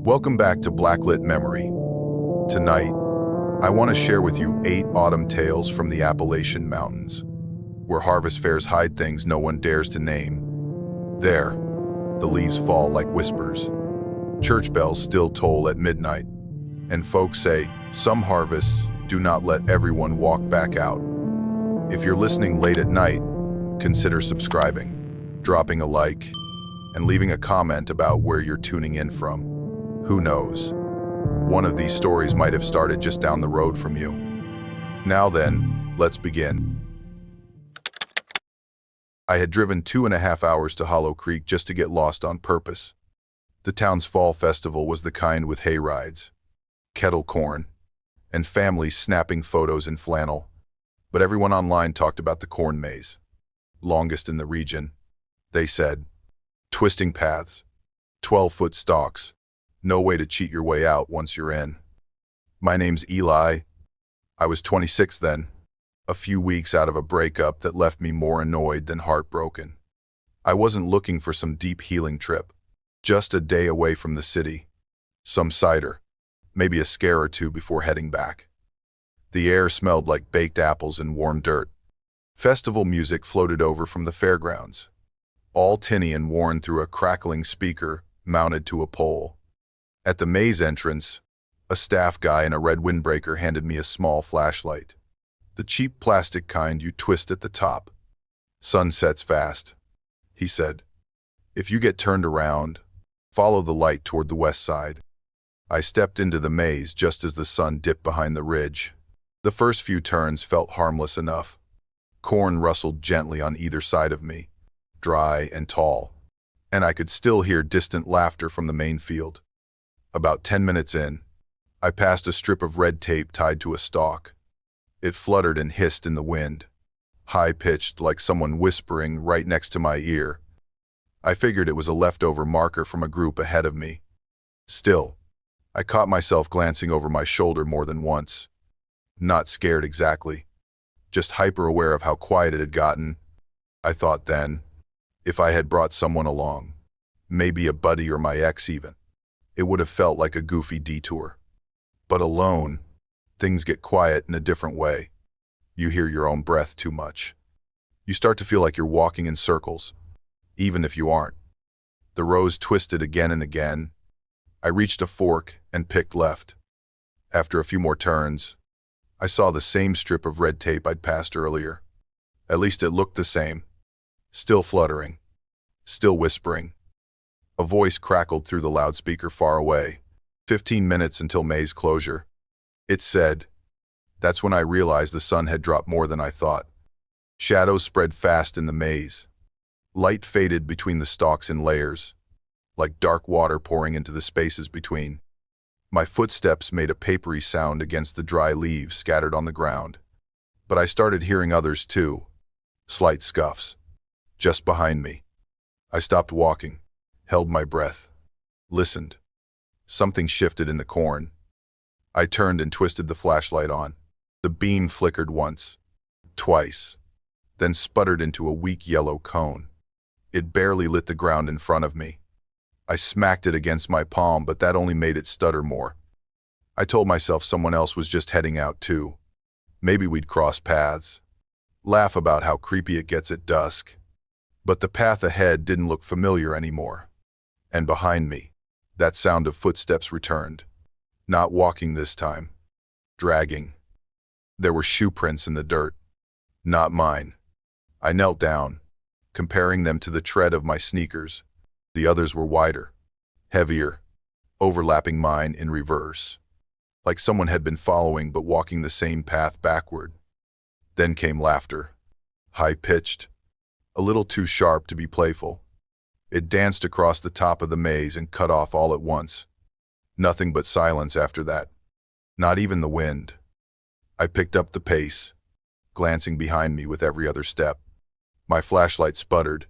Welcome back to Blacklit Memory. Tonight, I want to share with you 8 autumn tales from the Appalachian Mountains, where harvest fairs hide things no one dares to name. There, the leaves fall like whispers. Church bells still toll at midnight, and folks say some harvests do not let everyone walk back out. If you're listening late at night, consider subscribing, dropping a like, and leaving a comment about where you're tuning in from. Who knows? One of these stories might have started just down the road from you. Now then, let's begin. I had driven 2.5 hours to Hollow Creek just to get lost on purpose. The town's fall festival was the kind with hay rides, kettle corn, and families snapping photos in flannel. But everyone online talked about the corn maze. Longest in the region, they said. Twisting paths, 12-foot stalks, no way to cheat your way out once you're in. My name's Eli. I was 26 then, a few weeks out of a breakup that left me more annoyed than heartbroken. I wasn't looking for some deep healing trip, just a day away from the city. Some cider, maybe a scare or two before heading back. The air smelled like baked apples and warm dirt. Festival music floated over from the fairgrounds, all tinny and worn through a crackling speaker mounted to a pole. At the maze entrance, a staff guy in a red windbreaker handed me a small flashlight. The cheap plastic kind you twist at the top. "Sun sets fast," he said. "If you get turned around, follow the light toward the west side." I stepped into the maze just as the sun dipped behind the ridge. The first few turns felt harmless enough. Corn rustled gently on either side of me, dry and tall, and I could still hear distant laughter from the main field. About 10 minutes in, I passed a strip of red tape tied to a stalk. It fluttered and hissed in the wind, high-pitched like someone whispering right next to my ear. I figured it was a leftover marker from a group ahead of me. Still, I caught myself glancing over my shoulder more than once. Not scared exactly, just hyper-aware of how quiet it had gotten. I thought then, if I had brought someone along, maybe a buddy or my ex even, it would have felt like a goofy detour. But alone, things get quiet in a different way. You hear your own breath too much. You start to feel like you're walking in circles, even if you aren't. The rows twisted again and again. I reached a fork and picked left. After a few more turns, I saw the same strip of red tape I'd passed earlier. At least it looked the same. Still fluttering. Still whispering. A voice crackled through the loudspeaker far away. 15 minutes until May's closure. It said. That's when I realized the sun had dropped more than I thought. Shadows spread fast in the maze. Light faded between the stalks in layers, like dark water pouring into the spaces between. My footsteps made a papery sound against the dry leaves scattered on the ground. But I started hearing others too. Slight scuffs. Just behind me. I stopped walking, held my breath, listened. Something shifted in the corn. I turned and twisted the flashlight on. The beam flickered once, twice, then sputtered into a weak yellow cone. It barely lit the ground in front of me. I smacked it against my palm, but that only made it stutter more. I told myself someone else was just heading out too. Maybe we'd cross paths, laugh about how creepy it gets at dusk. But the path ahead didn't look familiar anymore. And behind me, that sound of footsteps returned. Not walking this time. Dragging. There were shoe prints in the dirt. Not mine. I knelt down, comparing them to the tread of my sneakers. The others were wider, heavier, overlapping mine in reverse. Like someone had been following but walking the same path backward. Then came laughter. High-pitched. A little too sharp to be playful. It danced across the top of the maze and cut off all at once. Nothing but silence after that. Not even the wind. I picked up the pace, glancing behind me with every other step. My flashlight sputtered,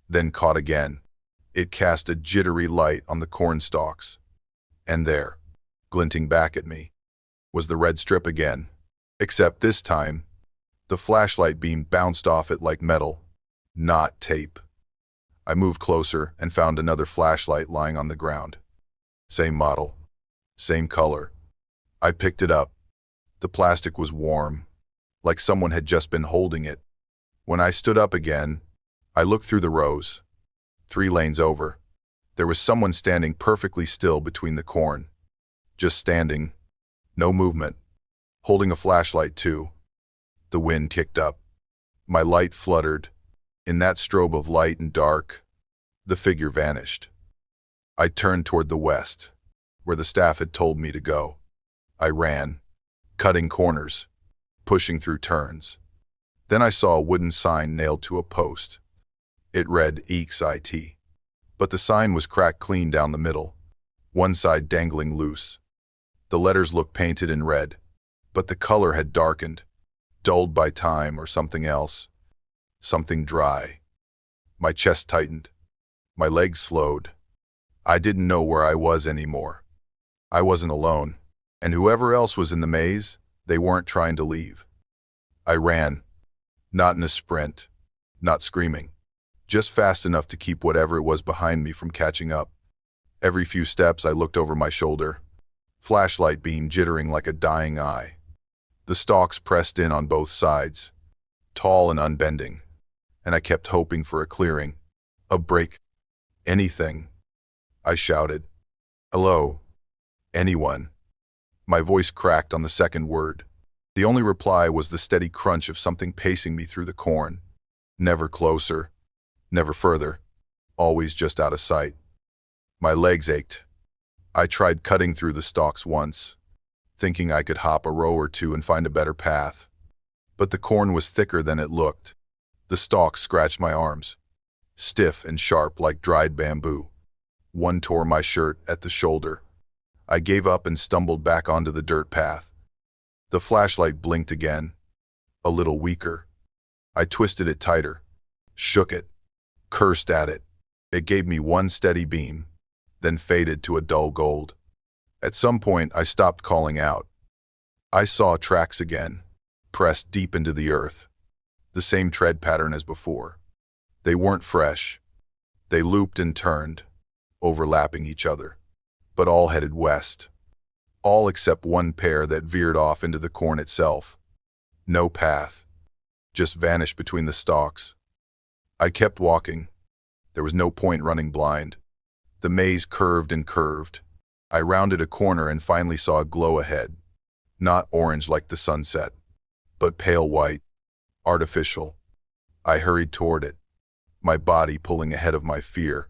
then caught again. It cast a jittery light on the corn stalks. And there, glinting back at me, was the red strip again. Except this time, the flashlight beam bounced off it like metal, not tape. I moved closer and found another flashlight lying on the ground. Same model. Same color. I picked it up. The plastic was warm, like someone had just been holding it. When I stood up again, I looked through the rows. 3 lanes over, there was someone standing perfectly still between the corn. Just standing. No movement. Holding a flashlight too. The wind kicked up. My light fluttered. In that strobe of light and dark, the figure vanished. I turned toward the west, where the staff had told me to go. I ran, cutting corners, pushing through turns. Then I saw a wooden sign nailed to a post. It read EEX IT, but the sign was cracked clean down the middle, one side dangling loose. The letters looked painted in red, but the color had darkened, dulled by time or something else. Something dry. My chest tightened. My legs slowed. I didn't know where I was anymore. I wasn't alone, and whoever else was in the maze, they weren't trying to leave. I ran, not in a sprint, not screaming, just fast enough to keep whatever it was behind me from catching up. Every few steps I looked over my shoulder, flashlight beam jittering like a dying eye. The stalks pressed in on both sides, tall and unbending, and I kept hoping for a clearing, a break, anything. I shouted, "Hello? Anyone?" My voice cracked on the second word. The only reply was the steady crunch of something pacing me through the corn. Never closer, never further, always just out of sight. My legs ached. I tried cutting through the stalks once, thinking I could hop a row or two and find a better path. But the corn was thicker than it looked. The stalks scratched my arms, stiff and sharp like dried bamboo. One tore my shirt at the shoulder. I gave up and stumbled back onto the dirt path. The flashlight blinked again, a little weaker. I twisted it tighter, shook it, cursed at it. It gave me one steady beam, then faded to a dull gold. At some point, I stopped calling out. I saw tracks again, pressed deep into the earth. The same tread pattern as before. They weren't fresh. They looped and turned, overlapping each other, but all headed west. All except one pair that veered off into the corn itself. No path, just vanished between the stalks. I kept walking. There was no point running blind. The maze curved and curved. I rounded a corner and finally saw a glow ahead. Not orange like the sunset, but pale white, artificial. I hurried toward it, my body pulling ahead of my fear.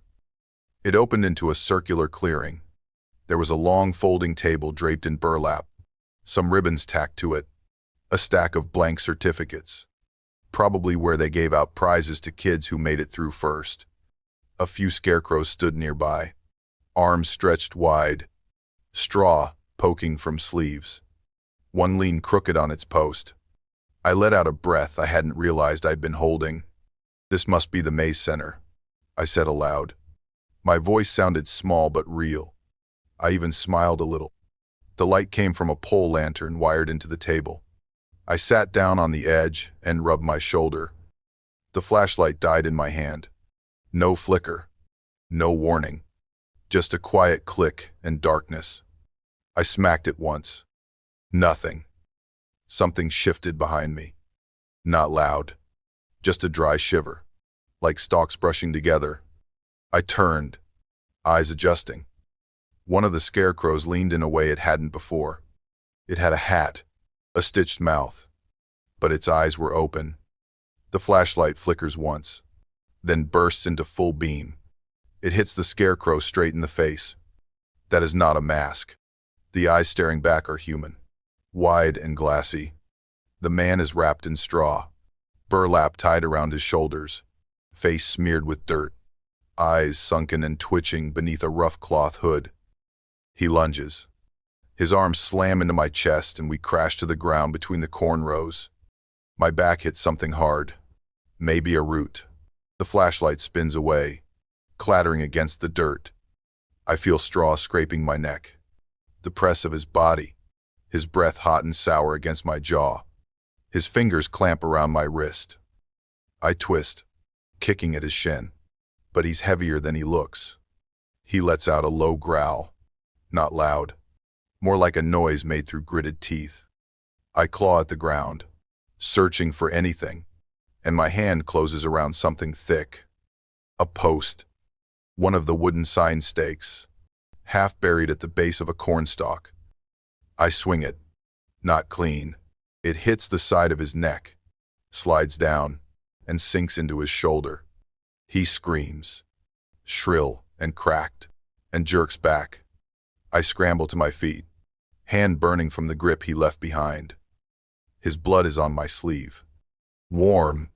It opened into a circular clearing. There was a long folding table draped in burlap, some ribbons tacked to it, a stack of blank certificates, probably where they gave out prizes to kids who made it through first. A few scarecrows stood nearby, arms stretched wide, straw poking from sleeves. One leaned crooked on its post. I let out a breath I hadn't realized I'd been holding. "This must be the maze center," I said aloud. My voice sounded small but real. I even smiled a little. The light came from a pole lantern wired into the table. I sat down on the edge and rubbed my shoulder. The flashlight died in my hand. No flicker, no warning, just a quiet click and darkness. I smacked it once. Nothing. Something shifted behind me. Not loud, just a dry shiver, like stalks brushing together. I turned, eyes adjusting. One of the scarecrows leaned in a way it hadn't before. It had a hat, a stitched mouth, but its eyes were open. The flashlight flickers once, then bursts into full beam. It hits the scarecrow straight in the face. That is not a mask. The eyes staring back are human, wide and glassy. The man is wrapped in straw, burlap tied around his shoulders, face smeared with dirt, eyes sunken and twitching beneath a rough cloth hood. He lunges. His arms slam into my chest and we crash to the ground between the corn rows. My back hits something hard, maybe a root. The flashlight spins away, clattering against the dirt. I feel straw scraping my neck. The press of his body, his breath hot and sour against my jaw. His fingers clamp around my wrist. I twist, kicking at his shin, but he's heavier than he looks. He lets out a low growl, not loud, more like a noise made through gritted teeth. I claw at the ground, searching for anything, and my hand closes around something thick. A post, one of the wooden sign stakes, half buried at the base of a cornstalk. I swing it, not clean. It hits the side of his neck, slides down, and sinks into his shoulder. He screams, shrill and cracked, and jerks back. I scramble to my feet, hand burning from the grip he left behind. His blood is on my sleeve. Warm.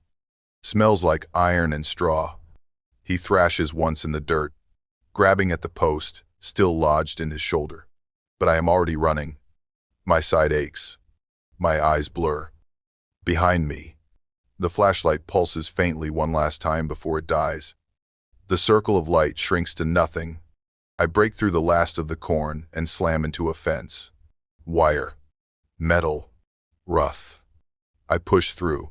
Smells like iron and straw. He thrashes once in the dirt, grabbing at the post, still lodged in his shoulder. But I am already running. My side aches. My eyes blur. Behind me, the flashlight pulses faintly one last time before it dies. The circle of light shrinks to nothing. I break through the last of the corn and slam into a fence. Wire. Metal. Rough. I push through,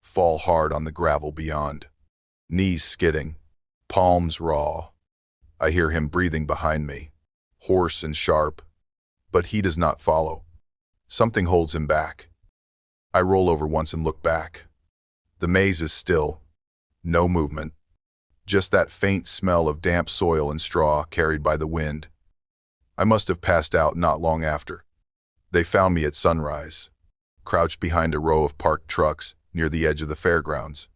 fall hard on the gravel beyond. Knees skidding, palms raw. I hear him breathing behind me, hoarse and sharp, but he does not follow. Something holds him back. I roll over once and look back. The maze is still, no movement, just that faint smell of damp soil and straw carried by the wind. I must have passed out not long after. They found me at sunrise, crouched behind a row of parked trucks near the edge of the fairgrounds.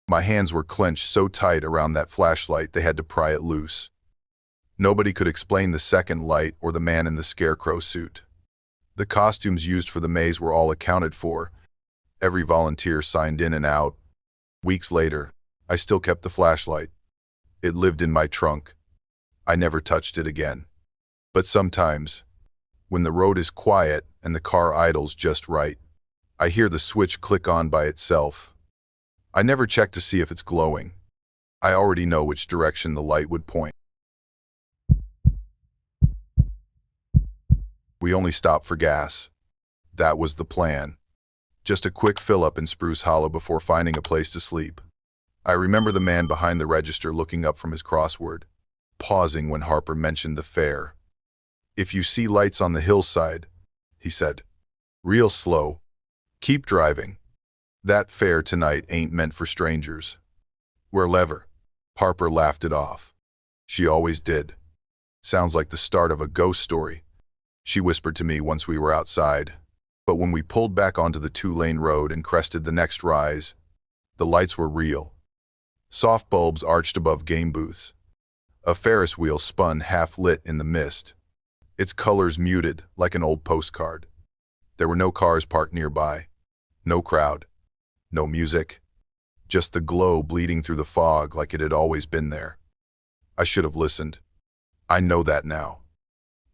My hands were clenched so tight around that flashlight they had to pry it loose. Nobody could explain the second light or the man in the scarecrow suit. The costumes used for the maze were all accounted for. Every volunteer signed in and out. Weeks later, I still kept the flashlight. It lived in my trunk. I never touched it again. But sometimes, when the road is quiet and the car idles just right, I hear the switch click on by itself. I never check to see if it's glowing. I already know which direction the light would point. We only stopped for gas. That was the plan. Just a quick fill-up in Spruce Hollow before finding a place to sleep. I remember the man behind the register looking up from his crossword, pausing when Harper mentioned the fare. "If you see lights on the hillside," he said, "real slow, keep driving. That fare tonight ain't meant for strangers." "We're lever." Harper laughed it off. She always did. "Sounds like the start of a ghost story," she whispered to me once we were outside. But when we pulled back onto the two-lane road and crested the next rise, the lights were real. Soft bulbs arched above game booths. A Ferris wheel spun half-lit in the mist, its colors muted like an old postcard. There were no cars parked nearby, no crowd, no music, just the glow bleeding through the fog like it had always been there. I should have listened. I know that now.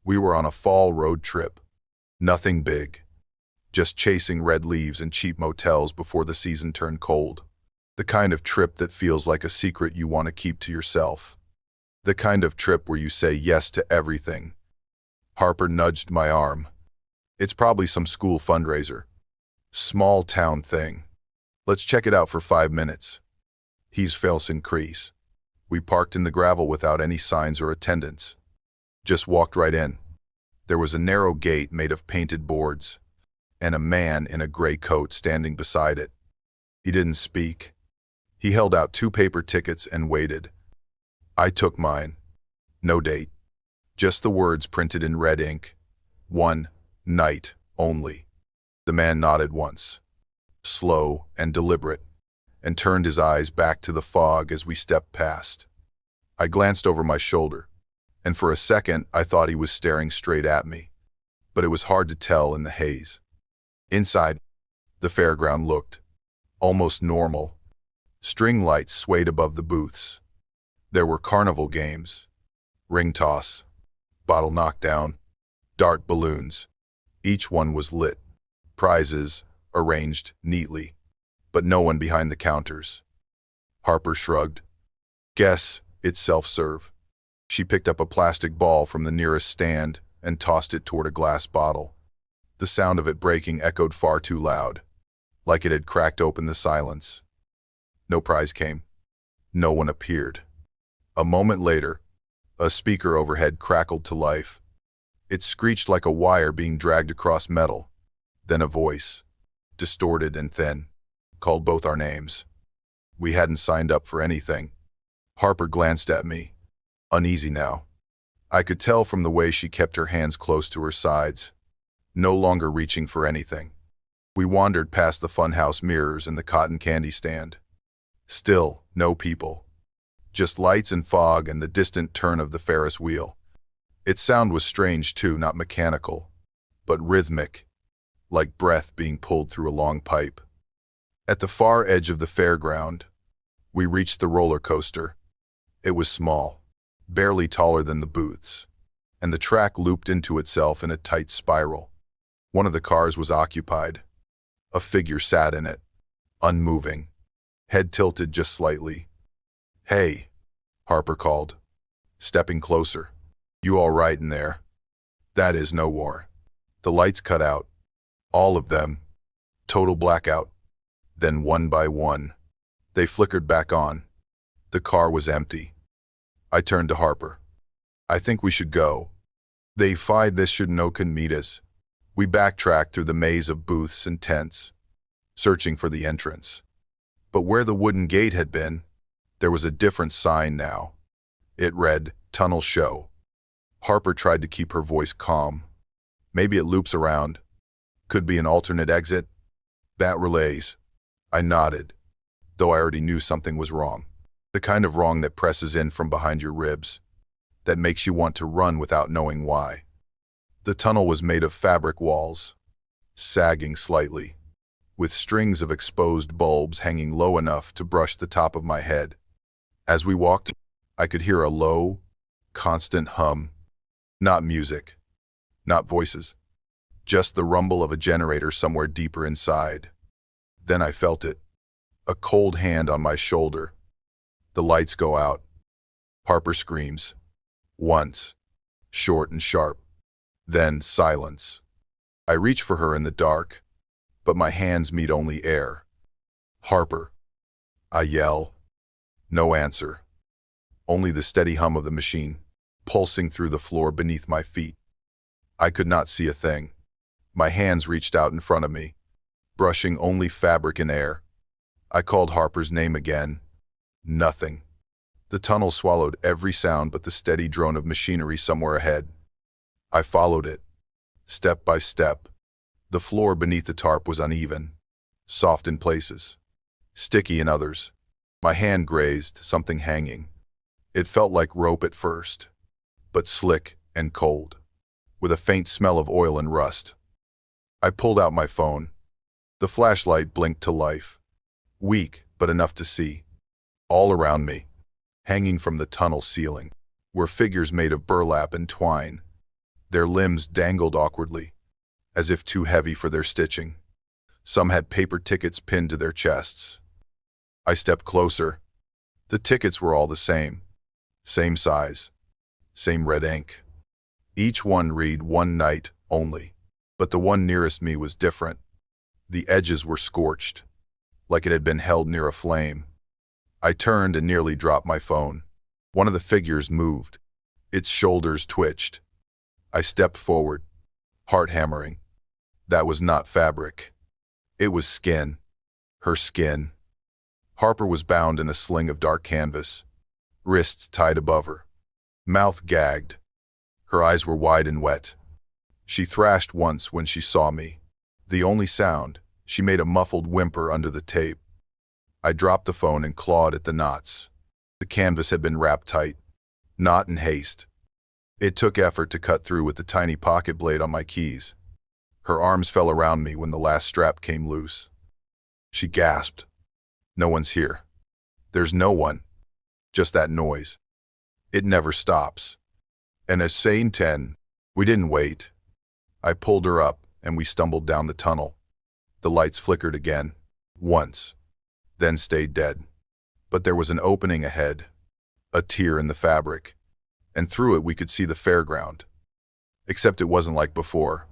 We were on a fall road trip. Nothing big. Just chasing red leaves and cheap motels before the season turned cold. The kind of trip that feels like a secret you want to keep to yourself. The kind of trip where you say yes to everything. Harper nudged my arm. "It's probably some school fundraiser. Small town thing. Let's check it out for 5 minutes." He's Felsen Crease. We parked in the gravel without any signs or attendants. Just walked right in. There was a narrow gate made of painted boards, and a man in a gray coat standing beside it. He didn't speak. He held out 2 paper tickets and waited. I took mine. No date. Just the words printed in red ink. 1 night only. The man nodded once, slow and deliberate, and turned his eyes back to the fog as we stepped past. I glanced over my shoulder, and for a second I thought he was staring straight at me, but it was hard to tell in the haze. Inside, the fairground looked almost normal. String lights swayed above the booths. There were carnival games, ring toss, bottle knockdown, dart balloons. Each one was lit, prizes arranged neatly, but no one behind the counters. Harper shrugged. "Guess it's self-serve." She picked up a plastic ball from the nearest stand and tossed it toward a glass bottle. The sound of it breaking echoed far too loud, like it had cracked open the silence. No prize came. No one appeared. A moment later, a speaker overhead crackled to life. It screeched like a wire being dragged across metal. Then a voice, distorted and thin, called both our names. We hadn't signed up for anything. Harper glanced at me, uneasy now. I could tell from the way she kept her hands close to her sides, no longer reaching for anything. We wandered past the funhouse mirrors and the cotton candy stand. Still, no people. Just lights and fog and the distant turn of the Ferris wheel. Its sound was strange too, not mechanical, but rhythmic, like breath being pulled through a long pipe. At the far edge of the fairground, we reached the roller coaster. It was small, barely taller than the booths, and the track looped into itself in a tight spiral. One of the cars was occupied. A figure sat in it, unmoving, head tilted just slightly. "Hey," Harper called, stepping closer. "You all right in there?" "That is no war." The lights cut out. All of them. Total blackout. Then one by one, they flickered back on. The car was empty. I turned to Harper. "I think we should go. They find this should no can meet us." We backtracked through the maze of booths and tents, searching for the entrance. But where the wooden gate had been, there was a different sign now. It read, "Tunnel Show." Harper tried to keep her voice calm. "Maybe it loops around. Could be an alternate exit." "Bat relays." I nodded, though I already knew something was wrong. The kind of wrong that presses in from behind your ribs, that makes you want to run without knowing why. The tunnel was made of fabric walls, sagging slightly, with strings of exposed bulbs hanging low enough to brush the top of my head. As we walked, I could hear a low, constant hum. Not music, not voices, just the rumble of a generator somewhere deeper inside. Then I felt it, a cold hand on my shoulder. The lights go out. Harper screams. Once, short and sharp. Then silence. I reach for her in the dark, but my hands meet only air. "Harper." I yell. No answer. Only the steady hum of the machine, pulsing through the floor beneath my feet. I could not see a thing. My hands reached out in front of me, brushing only fabric and air. I called Harper's name again. Nothing. The tunnel swallowed every sound but the steady drone of machinery somewhere ahead. I followed it, step by step. The floor beneath the tarp was uneven, soft in places, sticky in others. My hand grazed something hanging. It felt like rope at first, but slick and cold, with a faint smell of oil and rust. I pulled out my phone. The flashlight blinked to life, weak but enough to see. All around me, hanging from the tunnel ceiling, were figures made of burlap and twine. Their limbs dangled awkwardly, as if too heavy for their stitching. Some had paper tickets pinned to their chests. I stepped closer. The tickets were all the same size, same red ink. Each one read "one night only," but the one nearest me was different. The edges were scorched, like it had been held near a flame. I turned and nearly dropped my phone. One of the figures moved. Its shoulders twitched. I stepped forward, heart hammering. That was not fabric. It was skin. Her skin. Harper was bound in a sling of dark canvas, wrists tied above her, mouth gagged. Her eyes were wide and wet. She thrashed once when she saw me. The only sound, she made a muffled whimper under the tape. I dropped the phone and clawed at the knots. The canvas had been wrapped tight, not in haste. It took effort to cut through with the tiny pocket blade on my keys. Her arms fell around me when the last strap came loose. She gasped. "No one's here. There's no one. Just that noise. It never stops." And as sane 10, we didn't wait. I pulled her up and we stumbled down the tunnel. The lights flickered again, once, then stayed dead. But there was an opening ahead, a tear in the fabric, and through it we could see the fairground. Except it wasn't like before.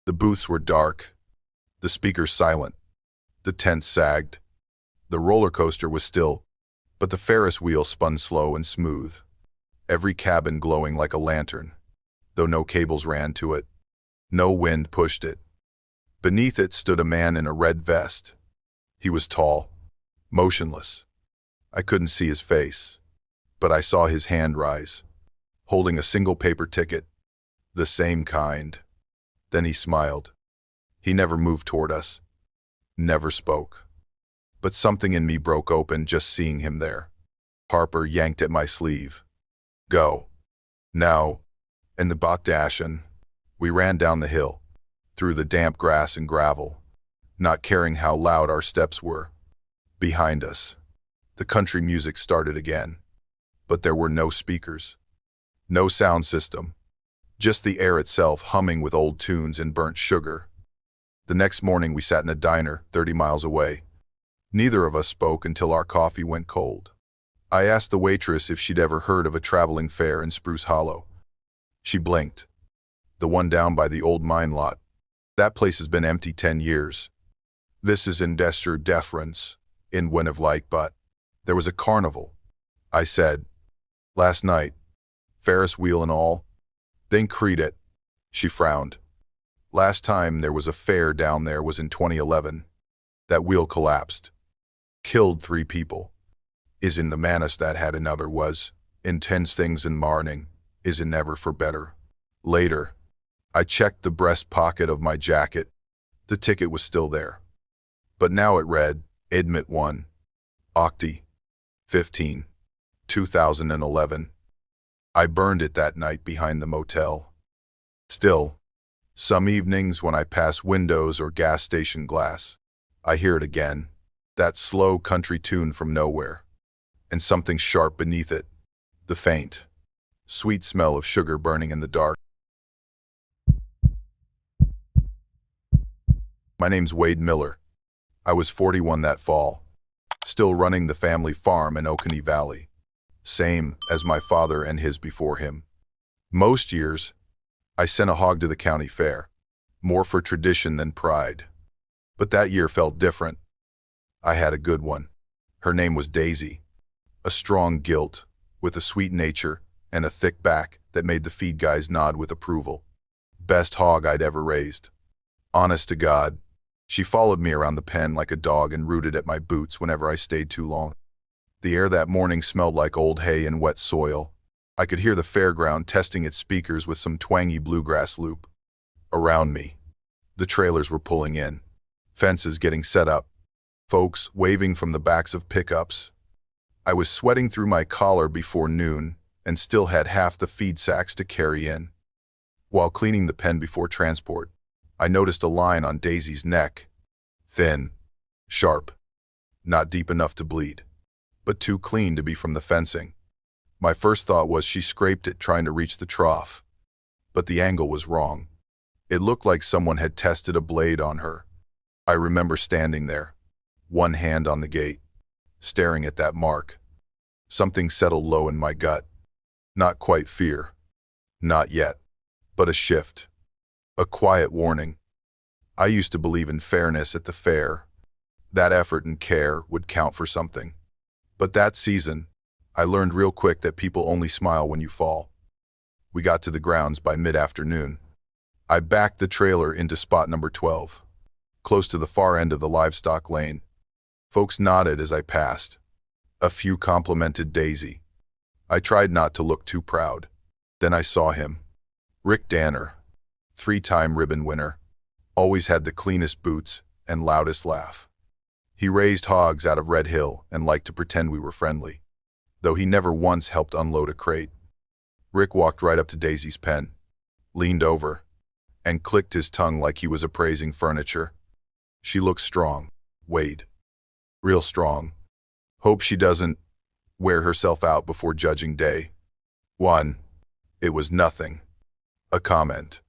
The booths were dark, the speakers silent, the tents sagged. The roller coaster was still, but the Ferris wheel spun slow and smooth, every cabin glowing like a lantern. though no cables ran to it. No wind pushed it. Beneath it stood a man in a red vest. He was tall, motionless. I couldn't see his face, but I saw his hand rise, holding a single paper ticket, the same kind. Then he smiled. He never moved toward us, never spoke. But something in me broke open just seeing him there. Harper yanked at my sleeve. Go. Now. And the bot dashin'. We ran down the hill, through the damp grass and gravel, not caring how loud our steps were. Behind us, the country music started again. But there were no speakers. No sound system. Just the air itself humming with old tunes and burnt sugar. The next morning we sat in a diner 30 miles away. Neither of us spoke until our coffee went cold. I asked the waitress if she'd ever heard of a traveling fair in Spruce Hollow. She blinked. The one down by the old mine lot. That place has been empty 10 years. This is in Dester Deference, in Like, but there was a carnival. I said, last night, Ferris wheel and all. Then creed it. She frowned. Last time there was a fair down there was in 2011. That wheel collapsed. Killed 3 people. Is in the manus that had another was, intense things in marning, is in never for better. Later, I checked the breast pocket of my jacket. The ticket was still there. But now it read, Admit 1. Octi. 15. 2011. I burned it that night behind the motel. Still, some evenings when I pass windows or gas station glass, I hear it again, that slow country tune from nowhere, and something sharp beneath it, the faint, sweet smell of sugar burning in the dark. My name's Wade Miller. I was 41 that fall, still running the family farm in Oconee Valley, same as my father and his before him. Most years, I sent a hog to the county fair, more for tradition than pride. But that year felt different. I had a good one. Her name was Daisy, a strong gilt, with a sweet nature and a thick back that made the feed guys nod with approval. Best hog I'd ever raised. Honest to God, she followed me around the pen like a dog and rooted at my boots whenever I stayed too long. The air that morning smelled like old hay and wet soil. I could hear the fairground testing its speakers with some twangy bluegrass loop. Around me, the trailers were pulling in, fences getting set up, folks waving from the backs of pickups. I was sweating through my collar before noon and still had half the feed sacks to carry in. While cleaning the pen before transport, I noticed a line on Daisy's neck. Thin, sharp, not deep enough to bleed, but too clean to be from the fencing. My first thought was she scraped it trying to reach the trough. But the angle was wrong. It looked like someone had tested a blade on her. I remember standing there, one hand on the gate, staring at that mark. Something settled low in my gut. Not quite fear. Not yet. But a shift. A quiet warning. I used to believe in fairness at the fair. That effort and care would count for something. But that season, I learned real quick that people only smile when you fall. We got to the grounds by mid-afternoon. I backed the trailer into spot number 12, close to the far end of the livestock lane. Folks nodded as I passed. A few complimented Daisy. I tried not to look too proud. Then I saw him. Rick Danner, 3-time ribbon winner, always had the cleanest boots and loudest laugh. He raised hogs out of Red Hill and liked to pretend we were friendly, though he never once helped unload a crate. Rick walked right up to Daisy's pen, leaned over, and clicked his tongue like he was appraising furniture. She looked strong, Wade. Real strong. Hope she doesn't wear herself out before judging day. 1. It was nothing. A comment.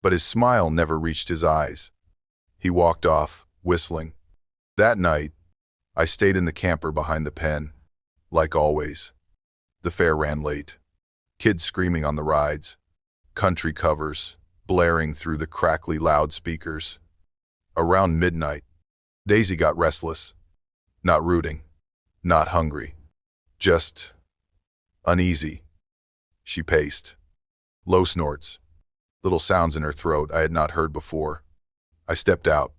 But his smile never reached his eyes. He walked off, whistling. That night, I stayed in the camper behind the pen. Like always. The fair ran late. Kids screaming on the rides. Country covers, blaring through the crackly loudspeakers. Around midnight, Daisy got restless. Not rooting. Not hungry. Just uneasy. She paced. Low snorts, little sounds in her throat I had not heard before. I stepped out,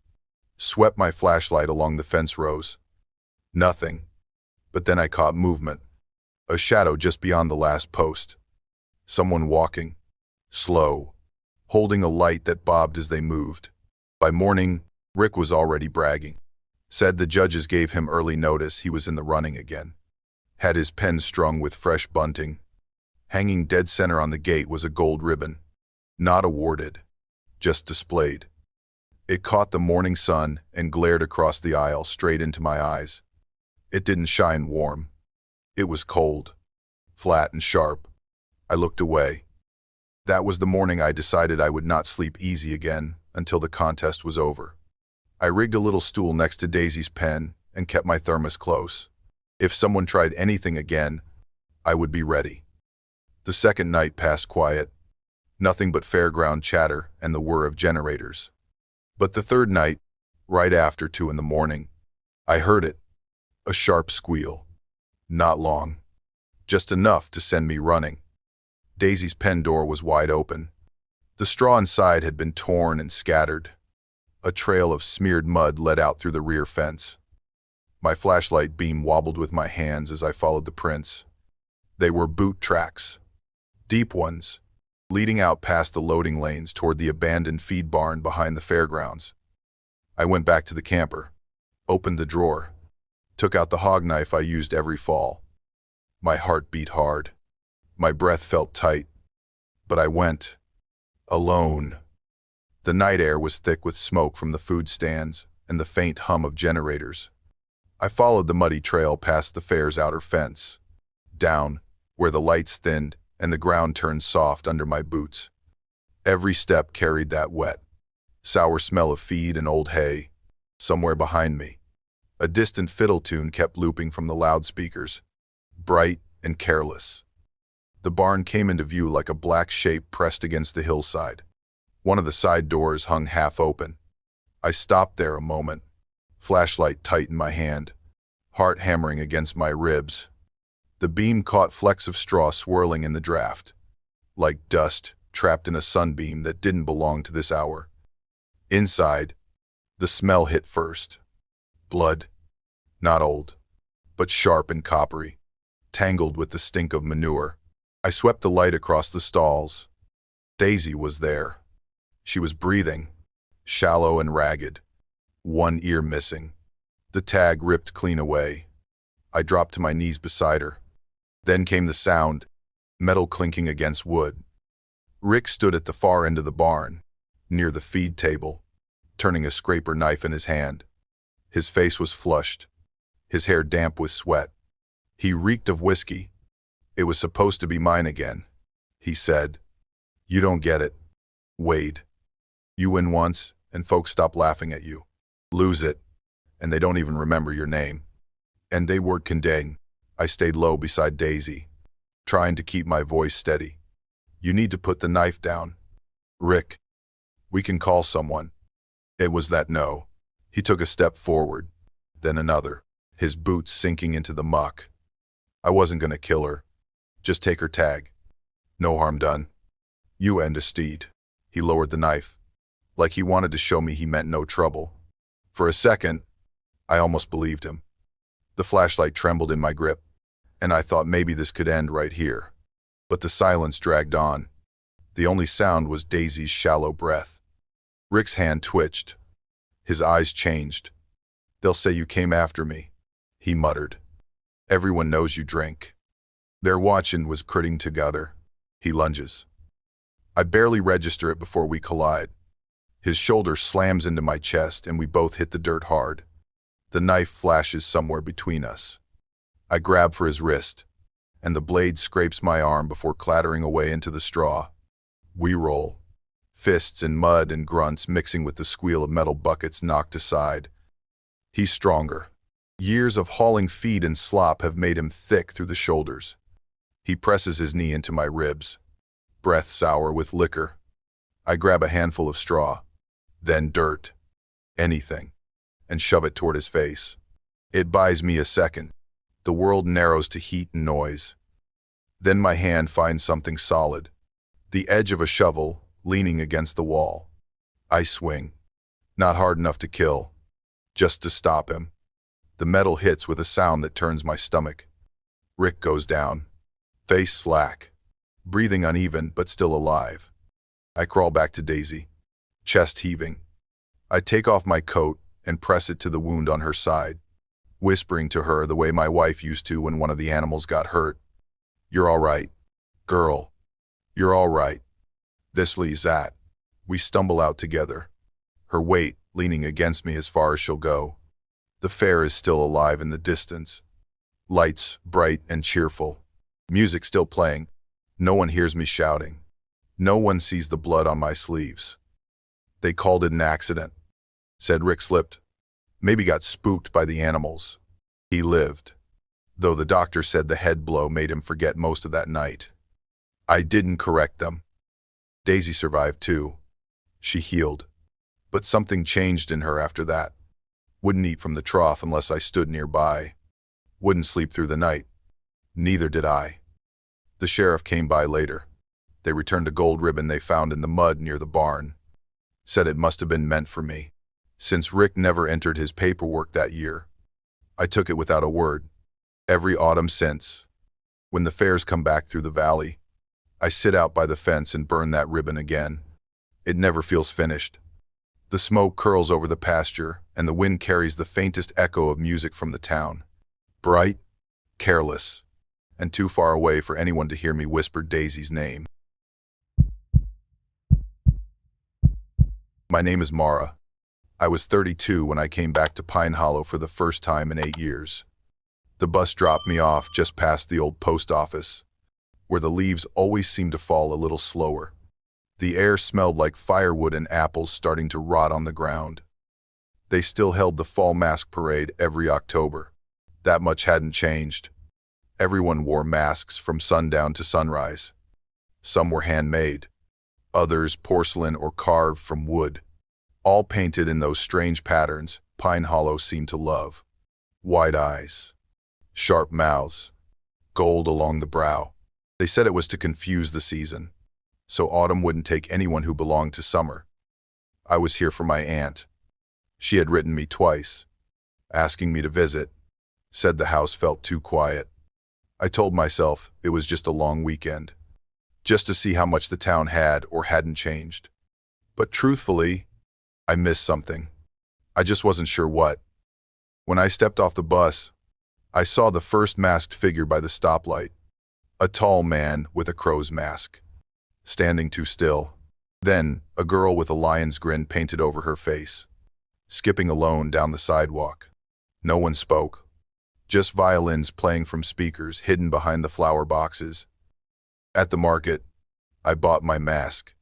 swept my flashlight along the fence rows. Nothing. But then I caught movement. A shadow just beyond the last post. Someone walking. Slow. Holding a light that bobbed as they moved. By morning, Rick was already bragging. Said the judges gave him early notice he was in the running again. Had his pen strung with fresh bunting. Hanging dead center on the gate was a gold ribbon. Not awarded. Just displayed. It caught the morning sun and glared across the aisle straight into my eyes. It didn't shine warm. It was cold. Flat and sharp. I looked away. That was the morning I decided I would not sleep easy again until the contest was over. I rigged a little stool next to Daisy's pen and kept my thermos close. If someone tried anything again, I would be ready. The second night passed quiet. Nothing but fairground chatter and the whir of generators. But the third night, right after 2 in the morning, I heard it. A sharp squeal. Not long. Just enough to send me running. Daisy's pen door was wide open. The straw inside had been torn and scattered. A trail of smeared mud led out through the rear fence. My flashlight beam wobbled with my hands as I followed the prints. They were boot tracks. Deep ones, leading out past the loading lanes toward the abandoned feed barn behind the fairgrounds. I went back to the camper, opened the drawer, took out the hog knife I used every fall. My heart beat hard. My breath felt tight. But I went. Alone. The night air was thick with smoke from the food stands and the faint hum of generators. I followed the muddy trail past the fair's outer fence, down, where the lights thinned and the ground turned soft under my boots. Every step carried that wet, sour smell of feed and old hay. Somewhere behind me, a distant fiddle tune kept looping from the loudspeakers, bright and careless. The barn came into view like a black shape pressed against the hillside. One of the side doors hung half open. I stopped there a moment, flashlight tight in my hand, heart hammering against my ribs. The beam caught flecks of straw swirling in the draft, like dust trapped in a sunbeam that didn't belong to this hour. Inside, the smell hit first. Blood, not old, but sharp and coppery, tangled with the stink of manure. I swept the light across the stalls. Daisy was there. She was breathing, shallow and ragged, one ear missing. The tag ripped clean away. I dropped to my knees beside her. Then came the sound, metal clinking against wood. Rick stood at the far end of the barn, near the feed table, turning a scraper knife in his hand. His face was flushed, his hair damp with sweat. He reeked of whiskey. It was supposed to be mine again, he said. You don't get it, Wade. You win once, and folks stop laughing at you. Lose it, and they don't even remember your name. And they were condemned. I stayed low beside Daisy, trying to keep my voice steady. You need to put the knife down. Rick, we can call someone. It was that no. He took a step forward, then another, his boots sinking into the muck. I wasn't gonna kill her. Just take her tag. No harm done. You and a steed. He lowered the knife, like he wanted to show me he meant no trouble. For a second, I almost believed him. The flashlight trembled in my grip, and I thought maybe this could end right here. But the silence dragged on. The only sound was Daisy's shallow breath. Rick's hand twitched. His eyes changed. They'll say you came after me, he muttered. Everyone knows you drink. Their watching was critting together. He lunges. I barely register it before we collide. His shoulder slams into my chest and we both hit the dirt hard. The knife flashes somewhere between us. I grab for his wrist, and the blade scrapes my arm before clattering away into the straw. We roll, fists in mud and grunts mixing with the squeal of metal buckets knocked aside. He's stronger. Years of hauling feed and slop have made him thick through the shoulders. He presses his knee into my ribs, breath sour with liquor. I grab a handful of straw, then dirt, anything, and shove it toward his face. It buys me a second. The world narrows to heat and noise. Then my hand finds something solid, The edge of a shovel, leaning against the wall. I swing. Not hard enough to kill, just to stop him. The metal hits with a sound that turns my stomach. Rick goes down. Face slack. Breathing uneven, but still alive. I crawl back to Daisy. Chest heaving. I take off my coat and press it to the wound on her side, whispering to her the way my wife used to when one of the animals got hurt. "You're all right, girl. You're all right." This leaves that. We stumble out together. Her weight leaning against me as far as she'll go. The fair is still alive in the distance. Lights bright and cheerful. Music still playing. No one hears me shouting. No one sees the blood on my sleeves. "They called it an accident," said Rick. Slipped. Maybe got spooked by the animals. He lived, though the doctor said the head blow made him forget most of that night. I didn't correct them. Daisy survived too. She healed. But something changed in her after that. Wouldn't eat from the trough unless I stood nearby. Wouldn't sleep through the night. Neither did I. The sheriff came by later. They returned a gold ribbon they found in the mud near the barn. Said it must have been meant for me, since Rick never entered his paperwork that year. I took it without a word. Every autumn since. When the fairs come back through the valley, I sit out by the fence and burn that ribbon again. It never feels finished. The smoke curls over the pasture, and the wind carries the faintest echo of music from the town. Bright, careless, and too far away for anyone to hear me whisper Daisy's name. My name is Mara. I was 32 when I came back to Pine Hollow for the first time in 8 years. The bus dropped me off just past the old post office, where the leaves always seemed to fall a little slower. The air smelled like firewood and apples starting to rot on the ground. They still held the fall mask parade every October. That much hadn't changed. Everyone wore masks from sundown to sunrise. Some were handmade, others porcelain or carved from wood. All painted in those strange patterns Pine Hollow seemed to love. Wide eyes, sharp mouths, gold along the brow. They said it was to confuse the season, so autumn wouldn't take anyone who belonged to summer. I was here for my aunt. She had written me twice, asking me to visit, said the house felt too quiet. I told myself it was just a long weekend, just to see how much the town had or hadn't changed. But truthfully, I missed something. I just wasn't sure what. When I stepped off the bus, I saw the first masked figure by the stoplight. A tall man with a crow's mask, standing too still. Then, a girl with a lion's grin painted over her face, skipping alone down the sidewalk. No one spoke, just violins playing from speakers hidden behind the flower boxes. At the market, I bought my mask.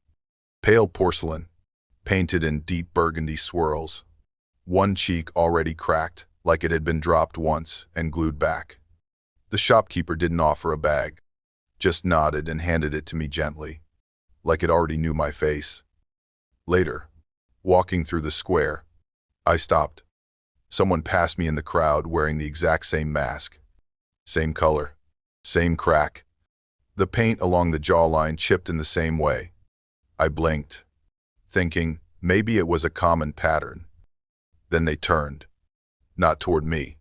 Pale porcelain, painted in deep burgundy swirls. One cheek already cracked, like it had been dropped once and glued back. The shopkeeper didn't offer a bag, just nodded and handed it to me gently, like it already knew my face. Later, walking through the square, I stopped. Someone passed me in the crowd wearing the exact same mask. Same color, same crack. The paint along the jawline chipped in the same way. I blinked, thinking maybe it was a common pattern. Then they turned, not toward me,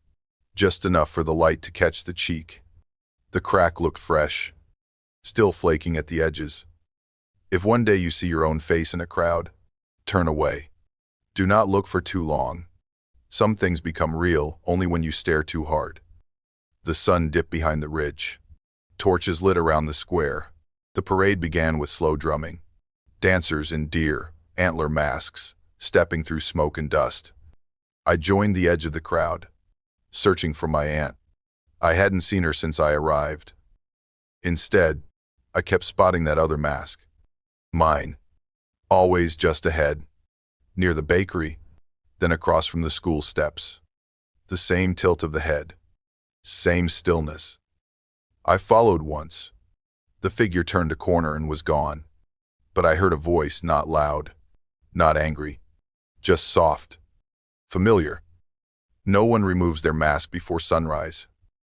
just enough for the light to catch the cheek. The crack looked fresh, still flaking at the edges. If one day you see your own face in a crowd, turn away. Do not look for too long. Some things become real only when you stare too hard. The sun dipped behind the ridge. Torches lit around the square. The parade began with slow drumming. Dancers in deer, antler masks, stepping through smoke and dust. I joined the edge of the crowd, searching for my aunt. I hadn't seen her since I arrived. Instead, I kept spotting that other mask. Mine. Always just ahead, near the bakery, then across from the school steps. The same tilt of the head. Same stillness. I followed once. The figure turned a corner and was gone. But I heard a voice, not loud, not angry, just soft, familiar. No one removes their mask before sunrise.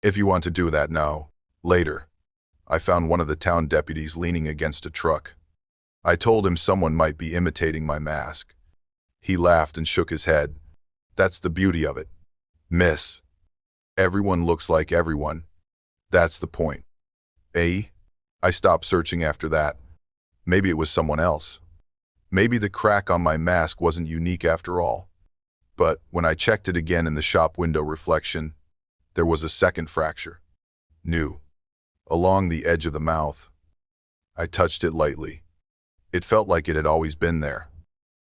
If you want to do that now, later. I found one of the town deputies leaning against a truck, I told him someone might be imitating my mask. He laughed and shook his head. That's the beauty of it. Miss. Everyone looks like everyone. That's the point. Eh? I stopped searching after that. Maybe it was someone else. Maybe the crack on my mask wasn't unique after all. But when I checked it again in the shop window reflection, there was a second fracture. New. Along the edge of the mouth. I touched it lightly. It felt like it had always been there.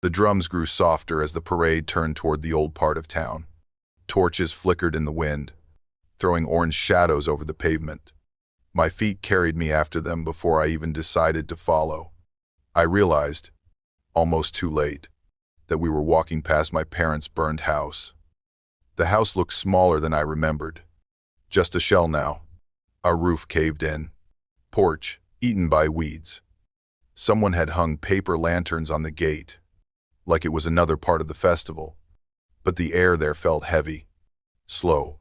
The drums grew softer as the parade turned toward the old part of town. Torches flickered in the wind, throwing orange shadows over the pavement. My feet carried me after them before I even decided to follow. I realized, almost too late, that we were walking past my parents' burned house. The house looked smaller than I remembered. Just a shell now. Our roof caved in. Porch, eaten by weeds. Someone had hung paper lanterns on the gate, like it was another part of the festival. But the air there felt heavy, slow,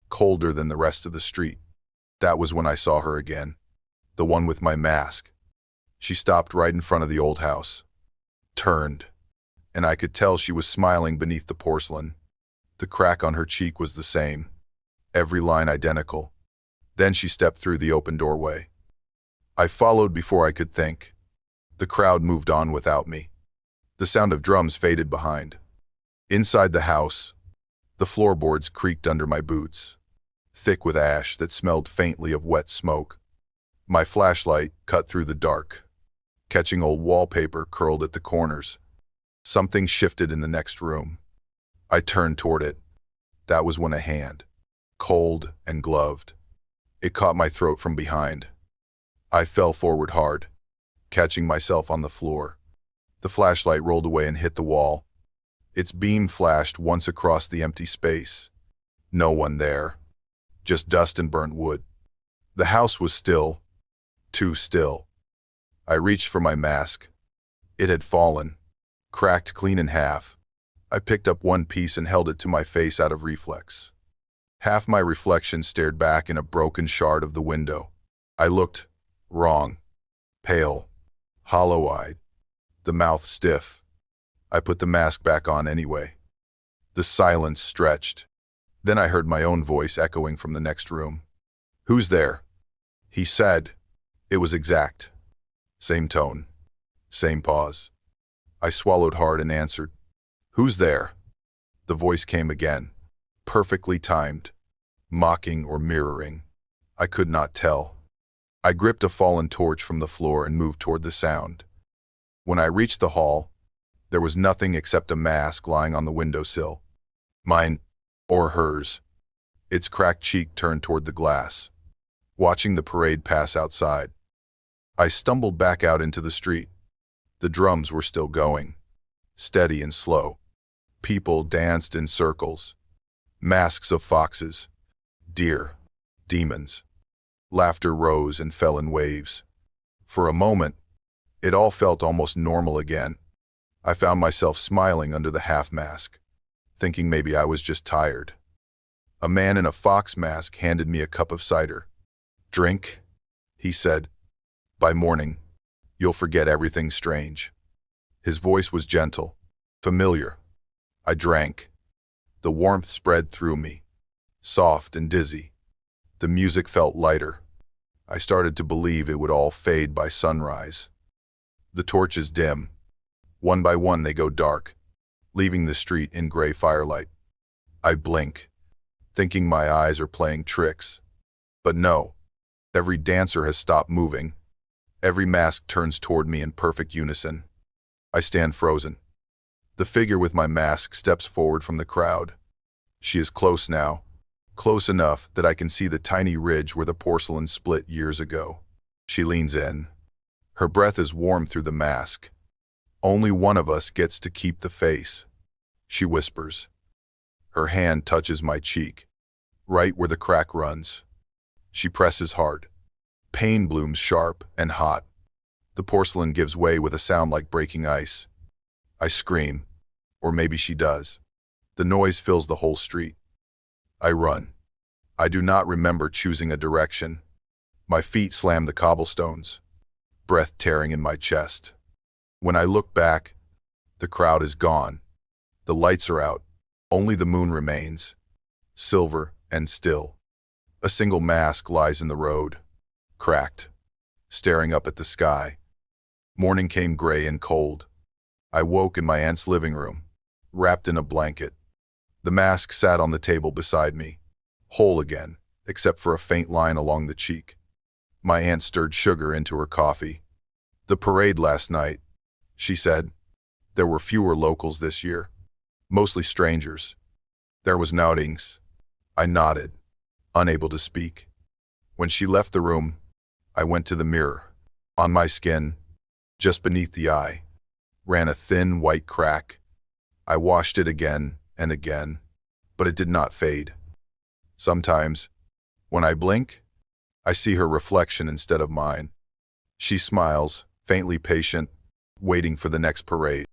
colder than the rest of the street. That was when I saw her again, the one with my mask. She stopped right in front of the old house, turned, and I could tell she was smiling beneath the porcelain. The crack on her cheek was the same, every line identical. Then she stepped through the open doorway. I followed before I could think. The crowd moved on without me. The sound of drums faded behind. Inside the house, the floorboards creaked under my boots, thick with ash that smelled faintly of wet smoke. My flashlight cut through the dark, catching old wallpaper curled at the corners. Something shifted in the next room. I turned toward it. That was when a hand, cold and gloved, it caught my throat from behind. I fell forward hard, catching myself on the floor. The flashlight rolled away and hit the wall. Its beam flashed once across the empty space. No one there. Just dust and burnt wood. The house was still. Too still. I reached for my mask. It had fallen, cracked clean in half. I picked up one piece and held it to my face out of reflex. Half my reflection stared back in a broken shard of the window. I looked wrong. Pale. Hollow-eyed. The mouth stiff. I put the mask back on anyway. The silence stretched. Then I heard my own voice echoing from the next room. "Who's there?" He said. It was exact. Same tone. Same pause. I swallowed hard and answered, "Who's there?" The voice came again, perfectly timed, mocking or mirroring. I could not tell. I gripped a fallen torch from the floor and moved toward the sound. When I reached the hall, there was nothing except a mask lying on the windowsill. Mine, or hers. Its cracked cheek turned toward the glass, watching the parade pass outside. I stumbled back out into the street. The drums were still going, steady and slow. People danced in circles. Masks of foxes, deer, demons. Laughter rose and fell in waves. For a moment, it all felt almost normal again. I found myself smiling under the half-mask, thinking maybe I was just tired. A man in a fox mask handed me a cup of cider. "Drink," he said. "By morning, you'll forget everything strange." His voice was gentle, familiar. I drank. The warmth spread through me, soft and dizzy. The music felt lighter. I started to believe it would all fade by sunrise. The torches dim. One by one they go dark, leaving the street in gray firelight. I blink, thinking my eyes are playing tricks. But no, every dancer has stopped moving. Every mask turns toward me in perfect unison. I stand frozen. The figure with my mask steps forward from the crowd. She is close now, close enough that I can see the tiny ridge where the porcelain split years ago. She leans in. Her breath is warm through the mask. "Only one of us gets to keep the face," she whispers. Her hand touches my cheek, right where the crack runs. She presses hard. Pain blooms sharp and hot. The porcelain gives way with a sound like breaking ice. I scream, or maybe she does. The noise fills the whole street. I run. I do not remember choosing a direction. My feet slam the cobblestones, breath tearing in my chest. When I look back, the crowd is gone. The lights are out. Only the moon remains, silver and still. A single mask lies in the road, cracked, staring up at the sky. Morning came gray and cold. I woke in my aunt's living room, wrapped in a blanket. The mask sat on the table beside me, whole again, except for a faint line along the cheek. My aunt stirred sugar into her coffee. "The parade last night," she said. "There were fewer locals this year, mostly strangers. There was noutings." I nodded, unable to speak. When she left the room, I went to the mirror. On my skin, just beneath the eye, ran a thin white crack. I washed it again and again, but it did not fade. Sometimes, when I blink, I see her reflection instead of mine. She smiles, faintly patient, waiting for the next parade.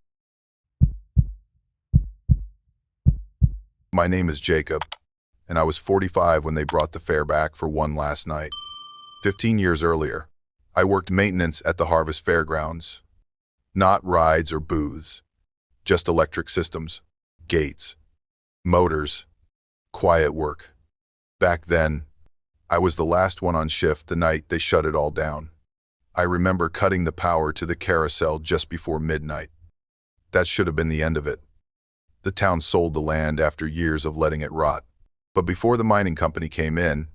My name is Jacob, and I was 45 when they brought the fair back for one last night. 15 years earlier, I worked maintenance at the Harvest Fairgrounds. Not rides or booths, just electric systems, gates, motors, quiet work. Back then, I was the last one on shift the night they shut it all down. I remember cutting the power to the carousel just before midnight. That should have been the end of it. The town sold the land after years of letting it rot. But before the mining company came in,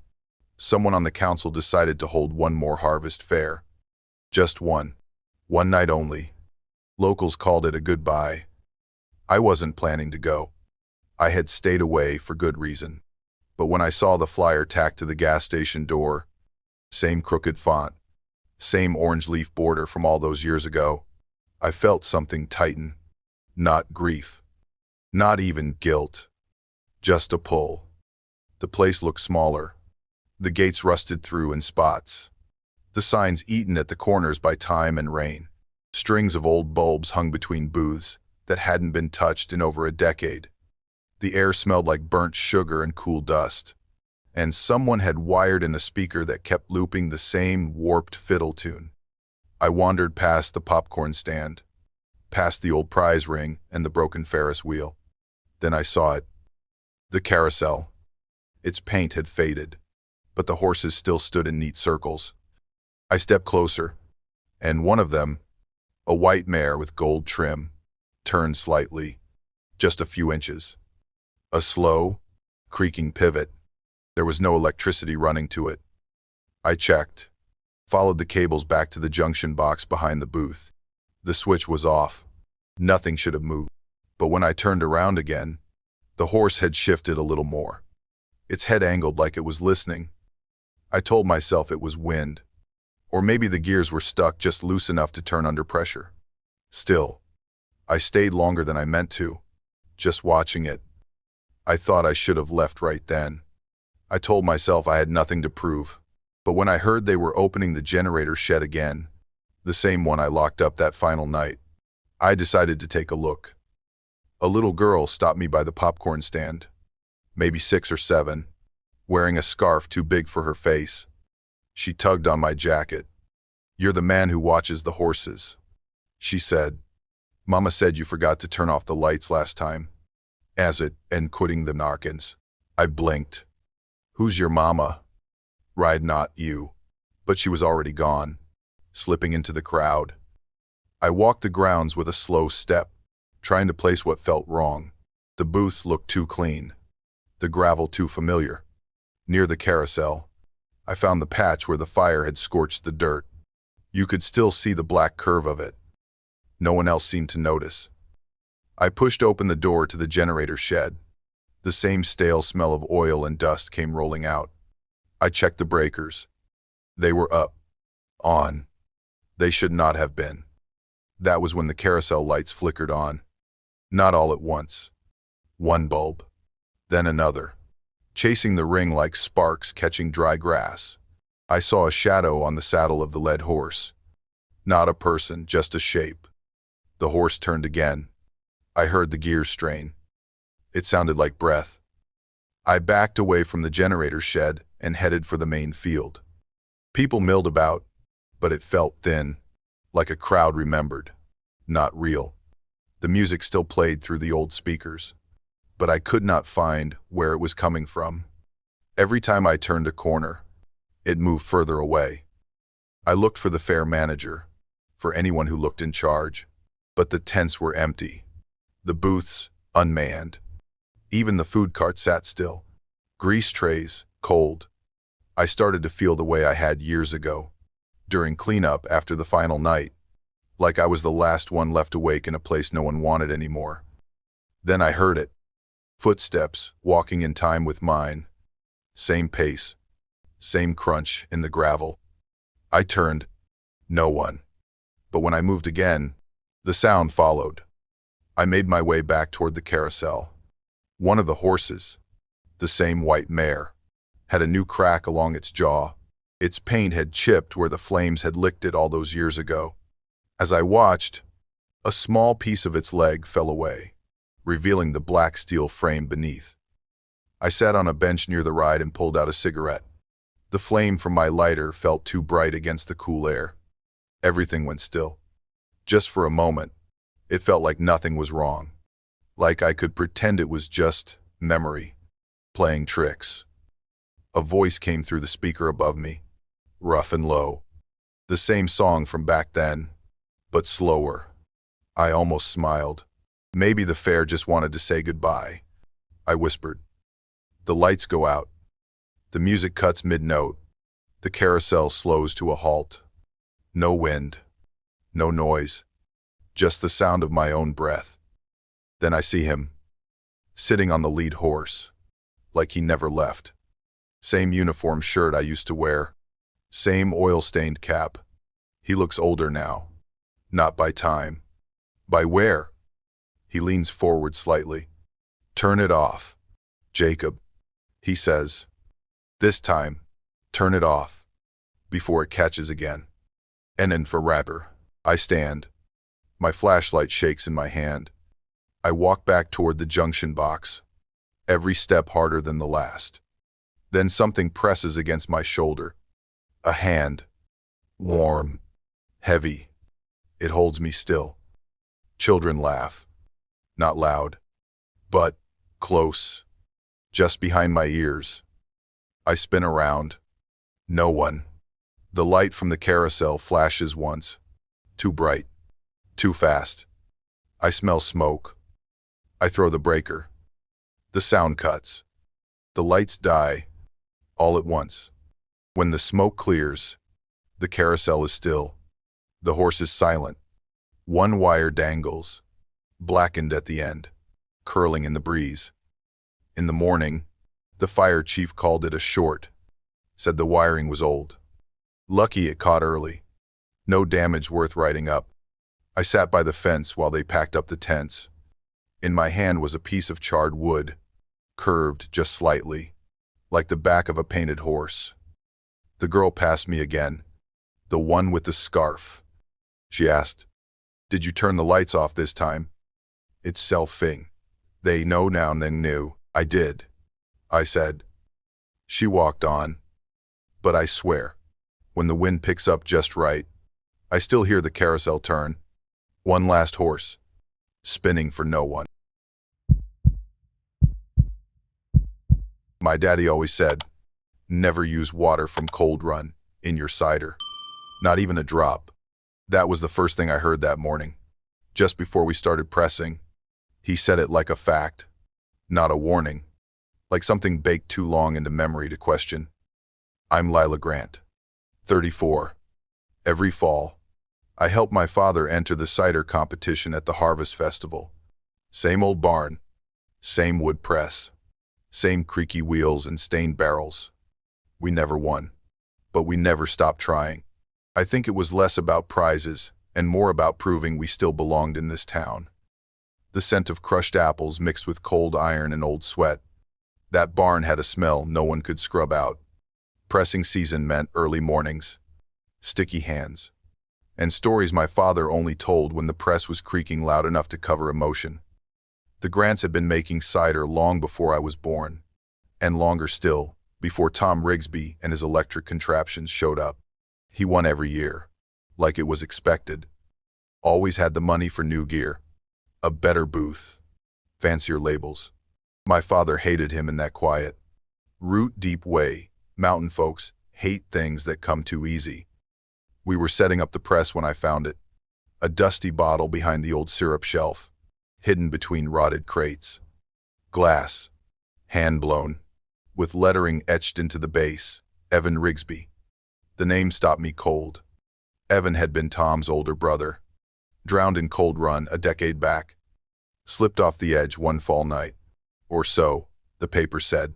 someone on the council decided to hold one more harvest fair. Just one. One night only. Locals called it a goodbye. I wasn't planning to go. I had stayed away for good reason. But when I saw the flyer tacked to the gas station door, same crooked font, same orange leaf border from all those years ago, I felt something tighten. Not grief. Not even guilt. Just a pull. The place looked smaller. The gates rusted through in spots. The signs eaten at the corners by time and rain. Strings of old bulbs hung between booths that hadn't been touched in over a decade. The air smelled like burnt sugar and cool dust. And someone had wired in a speaker that kept looping the same warped fiddle tune. I wandered past the popcorn stand, past the old prize ring and the broken Ferris wheel. Then I saw it. The carousel. Its paint had faded, but the horses still stood in neat circles. I stepped closer, and one of them, a white mare with gold trim, turned slightly, just a few inches. A slow, creaking pivot. There was no electricity running to it. I checked, followed the cables back to the junction box behind the booth. The switch was off. Nothing should have moved. But when I turned around again, the horse had shifted a little more. Its head angled like it was listening. I told myself it was wind, or maybe the gears were stuck just loose enough to turn under pressure. Still, I stayed longer than I meant to, just watching it. I thought I should have left right then. I told myself I had nothing to prove. But when I heard they were opening the generator shed again, the same one I locked up that final night, I decided to take a look. A little girl stopped me by the popcorn stand, maybe 6 or 7, wearing a scarf too big for her face. She tugged on my jacket. "You're the man who watches the horses," she said. "Mama said you forgot to turn off the lights last time." As it and quitting the narkins, I blinked. "Who's your mama?" "Ride not you." But she was already gone, slipping into the crowd. I walked the grounds with a slow step, trying to place what felt wrong. The booths looked too clean, the gravel too familiar. Near the carousel, I found the patch where the fire had scorched the dirt. You could still see the black curve of it. No one else seemed to notice. I pushed open the door to the generator shed. The same stale smell of oil and dust came rolling out. I checked the breakers. They were up. On. They should not have been. That was when the carousel lights flickered on. Not all at once. One bulb. Then another. Chasing the ring like sparks catching dry grass. I saw a shadow on the saddle of the led horse. Not a person, just a shape. The horse turned again. I heard the gears strain. It sounded like breath. I backed away from the generator shed and headed for the main field. People milled about, but it felt thin, like a crowd remembered. Not real. The music still played through the old speakers, but I could not find where it was coming from. Every time I turned a corner, it moved further away. I looked for the fair manager, for anyone who looked in charge, but the tents were empty, the booths unmanned. Even the food cart sat still. Grease trays, cold. I started to feel the way I had years ago, during cleanup after the final night, like I was the last one left awake in a place no one wanted anymore. Then I heard it. Footsteps, walking in time with mine. Same pace, same crunch in the gravel. I turned. No one. But when I moved again, the sound followed. I made my way back toward the carousel. One of the horses, the same white mare, had a new crack along its jaw. Its paint had chipped where the flames had licked it all those years ago. As I watched, a small piece of its leg fell away, revealing the black steel frame beneath. I sat on a bench near the ride and pulled out a cigarette. The flame from my lighter felt too bright against the cool air. Everything went still. Just for a moment, it felt like nothing was wrong. Like I could pretend it was just memory, playing tricks. A voice came through the speaker above me, rough and low. The same song from back then, but slower. I almost smiled. Maybe the fair just wanted to say goodbye. I whispered. The lights go out. The music cuts mid-note. The carousel slows to a halt. No wind. No noise. Just the sound of my own breath. Then I see him, sitting on the lead horse, like he never left. Same uniform shirt I used to wear. Same oil-stained cap. He looks older now. Not by time. By wear. He leans forward slightly. Turn it off, Jacob, he says. This time, turn it off, before it catches again. And for rapper, I stand. My flashlight shakes in my hand. I walk back toward the junction box, every step harder than the last. Then something presses against my shoulder. A hand. Warm. Heavy. It holds me still. Children laugh. Not loud, but close. Just behind my ears. I spin around. No one. The light from the carousel flashes once. Too bright. Too fast. I smell smoke. I throw the breaker. The sound cuts. The lights die. All at once. When the smoke clears, the carousel is still. The horse is silent. One wire dangles, blackened at the end, curling in the breeze. In the morning, the fire chief called it a short, said the wiring was old. Lucky it caught early. No damage worth writing up. I sat by the fence while they packed up the tents. In my hand was a piece of charred wood, curved just slightly, like the back of a painted horse. The girl passed me again, the one with the scarf. She asked, "Did you turn the lights off this time?" It's self-fing. They know now and then knew. I did, I said. She walked on. But I swear, when the wind picks up just right, I still hear the carousel turn. One last horse, spinning for no one. My daddy always said, never use water from Cold Run in your cider. Not even a drop. That was the first thing I heard that morning, just before we started pressing. He said it like a fact, not a warning, like something baked too long into memory to question. I'm Lila Grant, 34. Every fall, I help my father enter the cider competition at the Harvest Festival. Same old barn, same wood press, same creaky wheels and stained barrels. We never won, but we never stopped trying. I think it was less about prizes and more about proving we still belonged in this town. The scent of crushed apples mixed with cold iron and old sweat. That barn had a smell no one could scrub out. Pressing season meant early mornings, sticky hands, and stories my father only told when the press was creaking loud enough to cover emotion. The Grants had been making cider long before I was born, and longer still, before Tom Rigsby and his electric contraptions showed up. He won every year, like it was expected. Always had the money for new gear. A better booth. Fancier labels. My father hated him in that quiet, root-deep way. Mountain folks hate things that come too easy. We were setting up the press when I found it. A dusty bottle behind the old syrup shelf, hidden between rotted crates. Glass, hand-blown, with lettering etched into the base, Evan Rigsby. The name stopped me cold. Evan had been Tom's older brother, drowned in Cold Run a decade back. Slipped off the edge one fall night. Or so, the paper said.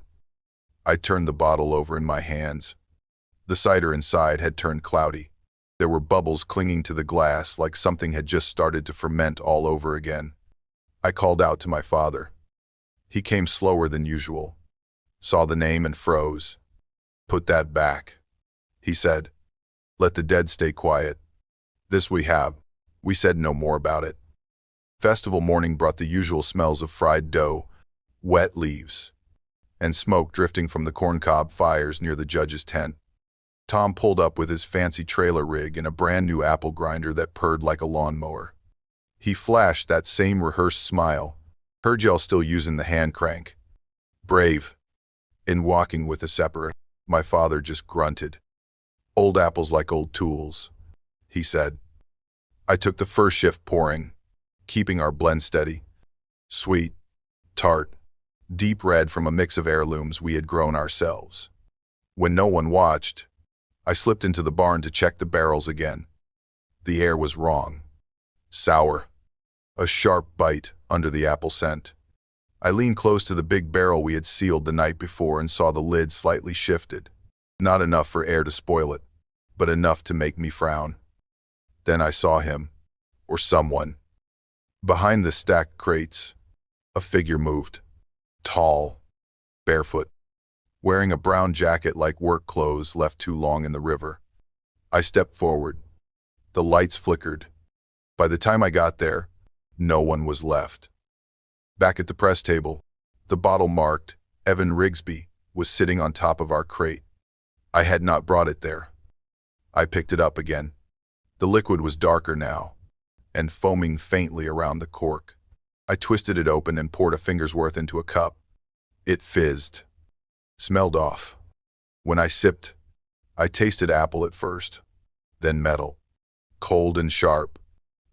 I turned the bottle over in my hands. The cider inside had turned cloudy. There were bubbles clinging to the glass like something had just started to ferment all over again. I called out to my father. He came slower than usual, saw the name and froze. Put that back, he said. Let the dead stay quiet. This we have. We said no more about it. Festival morning brought the usual smells of fried dough, wet leaves, and smoke drifting from the corncob fires near the judge's tent. Tom pulled up with his fancy trailer rig and a brand new apple grinder that purred like a lawnmower. He flashed that same rehearsed smile. Heard y'all still using the hand crank. Brave. In walking with a separate, my father just grunted. Old apples like old tools, he said. I took the first shift pouring, keeping our blend steady. Sweet, tart, deep red from a mix of heirlooms we had grown ourselves. When no one watched, I slipped into the barn to check the barrels again. The air was wrong. Sour. A sharp bite under the apple scent. I leaned close to the big barrel we had sealed the night before and saw the lid slightly shifted. Not enough for air to spoil it, but enough to make me frown. Then I saw him, or someone. Behind the stacked crates, a figure moved. Tall, barefoot, wearing a brown jacket like work clothes left too long in the river. I stepped forward. The lights flickered. By the time I got there, no one was left. Back at the press table, the bottle marked Evan Rigsby was sitting on top of our crate. I had not brought it there. I picked it up again. The liquid was darker now, and foaming faintly around the cork. I twisted it open and poured a finger's worth into a cup. It fizzed. Smelled off. When I sipped, I tasted apple at first, then metal. Cold and sharp,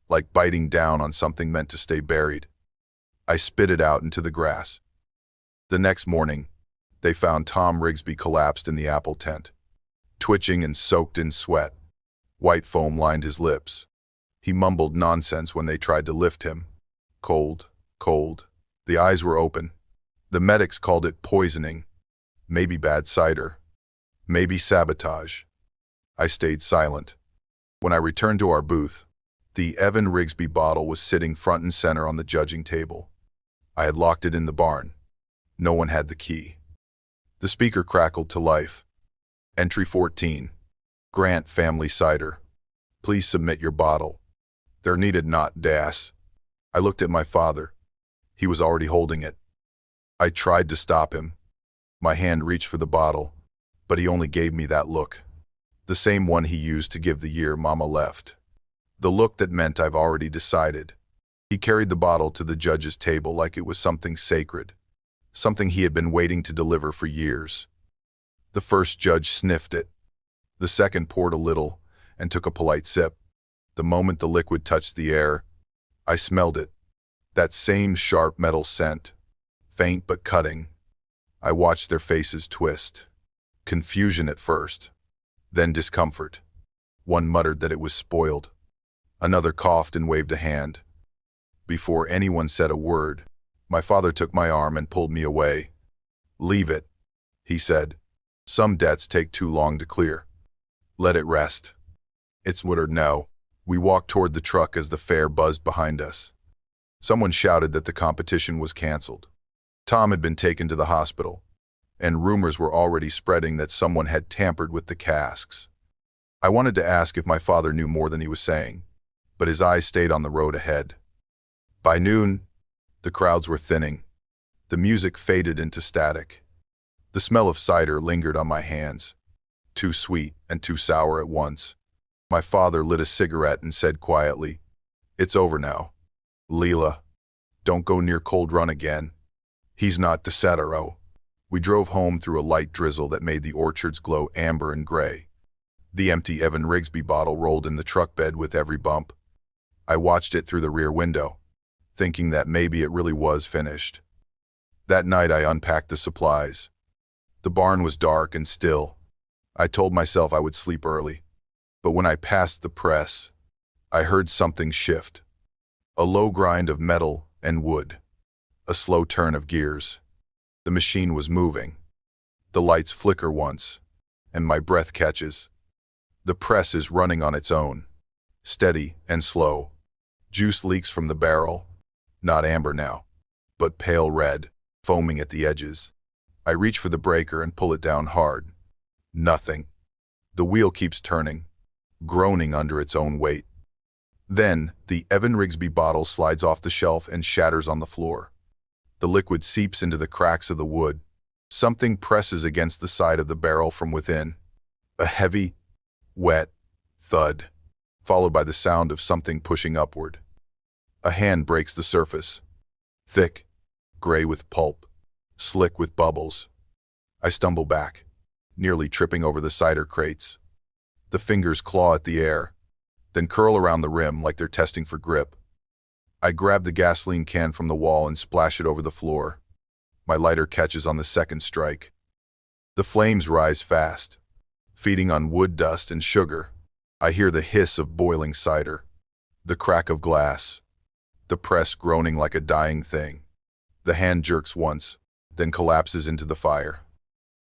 like biting down on something meant to stay buried. I spit it out into the grass. The next morning, they found Tom Rigsby collapsed in the apple tent, twitching and soaked in sweat. White foam lined his lips. He mumbled nonsense when they tried to lift him. Cold, cold. The eyes were open. The medics called it poisoning. Maybe bad cider. Maybe sabotage. I stayed silent. When I returned to our booth, the Evan Rigsby bottle was sitting front and center on the judging table. I had locked it in the barn. No one had the key. The speaker crackled to life. Entry 14. Grant Family Cider. Please submit your bottle. There needed not das. I looked at my father. He was already holding it. I tried to stop him. My hand reached for the bottle, but he only gave me that look. The same one he used to give the year Mama left. The look that meant I've already decided. He carried the bottle to the judge's table like it was something sacred, something he had been waiting to deliver for years. The first judge sniffed it. The second poured a little and took a polite sip. The moment the liquid touched the air, I smelled it. That same sharp metal scent, faint but cutting. I watched their faces twist. Confusion at first, then discomfort. One muttered that it was spoiled. Another coughed and waved a hand. Before anyone said a word, my father took my arm and pulled me away. Leave it, he said. Some debts take too long to clear. Let it rest. It's would or no. We walked toward the truck as the fare buzzed behind us. Someone shouted that the competition was canceled. Tom had been taken to the hospital, and rumors were already spreading that someone had tampered with the casks. I wanted to ask if my father knew more than he was saying, but his eyes stayed on the road ahead. By noon, the crowds were thinning. The music faded into static. The smell of cider lingered on my hands, too sweet and too sour at once. My father lit a cigarette and said quietly, It's over now. Leela, don't go near Cold Run again. He's not Desatero. We drove home through a light drizzle that made the orchards glow amber and gray. The empty Evan Rigsby bottle rolled in the truck bed with every bump. I watched it through the rear window, thinking that maybe it really was finished. That night I unpacked the supplies. The barn was dark and still. I told myself I would sleep early. But when I passed the press, I heard something shift. A low grind of metal and wood. A slow turn of gears. The machine was moving. The lights flicker once, and my breath catches. The press is running on its own, steady and slow. Juice leaks from the barrel, not amber now, but pale red, foaming at the edges. I reach for the breaker and pull it down hard. Nothing. The wheel keeps turning, groaning under its own weight. Then, the Evan Rigsby bottle slides off the shelf and shatters on the floor. The liquid seeps into the cracks of the wood. Something presses against the side of the barrel from within. A heavy, wet thud, followed by the sound of something pushing upward. A hand breaks the surface. Thick, gray with pulp, slick with bubbles. I stumble back, nearly tripping over the cider crates. The fingers claw at the air, then curl around the rim like they're testing for grip. I grab the gasoline can from the wall and splash it over the floor. My lighter catches on the second strike. The flames rise fast, feeding on wood dust and sugar. I hear the hiss of boiling cider, the crack of glass, the press groaning like a dying thing. The hand jerks once, then collapses into the fire.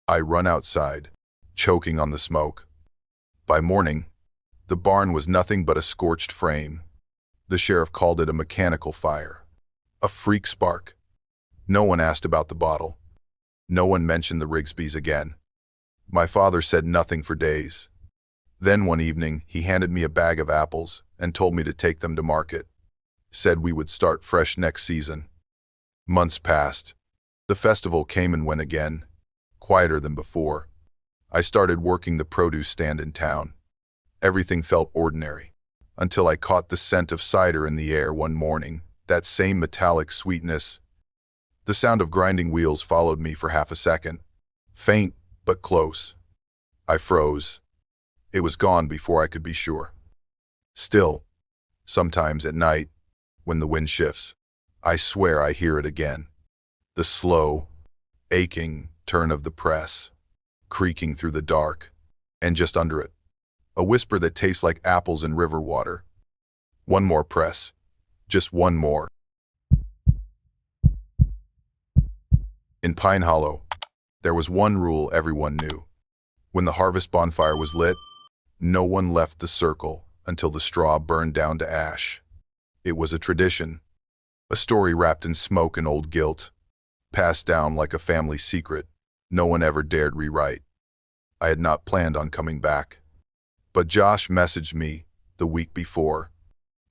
I run outside, choking on the smoke. By morning, the barn was nothing but a scorched frame. The sheriff called it a mechanical fire, a freak spark. No one asked about the bottle. No one mentioned the Rigsbys again. My father said nothing for days. Then one evening, he handed me a bag of apples and told me to take them to market. Said we would start fresh next season. Months passed. The festival came and went again, quieter than before. I started working the produce stand in town. Everything felt ordinary, until I caught the scent of cider in the air one morning, that same metallic sweetness. The sound of grinding wheels followed me for half a second, faint but close. I froze. It was gone before I could be sure. Still, sometimes at night, when the wind shifts, I swear I hear it again. The slow, aching turn of the press, creaking through the dark, and just under it, a whisper that tastes like apples and river water. One more press. Just one more. In Pine Hollow, there was one rule everyone knew. When the harvest bonfire was lit, no one left the circle until the straw burned down to ash. It was a tradition, a story wrapped in smoke and old guilt, passed down like a family secret no one ever dared rewrite. I had not planned on coming back. But Josh messaged me the week before.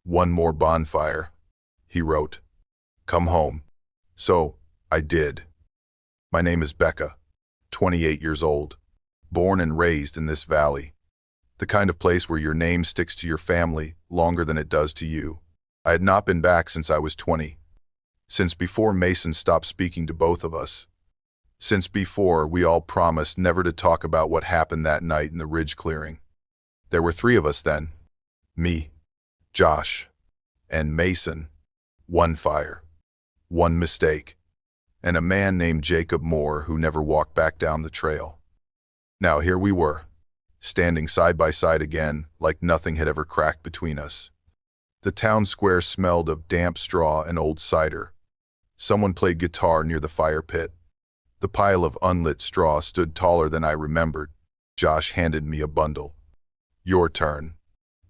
"One more bonfire," he wrote. "Come home." So, I did. My name is Becca, 28 years old, born and raised in this valley. The kind of place where your name sticks to your family longer than it does to you. I had not been back since I was 20. Since before Mason stopped speaking to both of us. Since before we all promised never to talk about what happened that night in the ridge clearing. There were 3 of us then. Me, Josh, and Mason. One fire, one mistake, and a man named Jacob Moore who never walked back down the trail. Now here we were, standing side by side again like nothing had ever cracked between us. The town square smelled of damp straw and old cider. Someone played guitar near the fire pit. The pile of unlit straw stood taller than I remembered. Josh handed me a bundle. "Your turn,"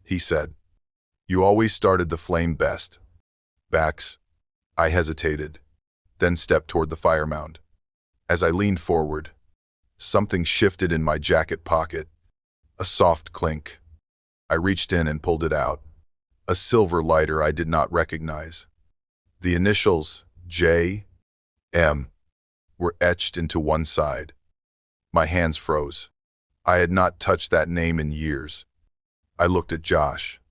he said. "You always started the flame best." Backs. I hesitated, then stepped toward the fire mound. As I leaned forward, something shifted in my jacket pocket. A soft clink. I reached in and pulled it out. A silver lighter I did not recognize. The initials, J.M., were etched into one side. My hands froze. I had not touched that name in years. I looked at Josh,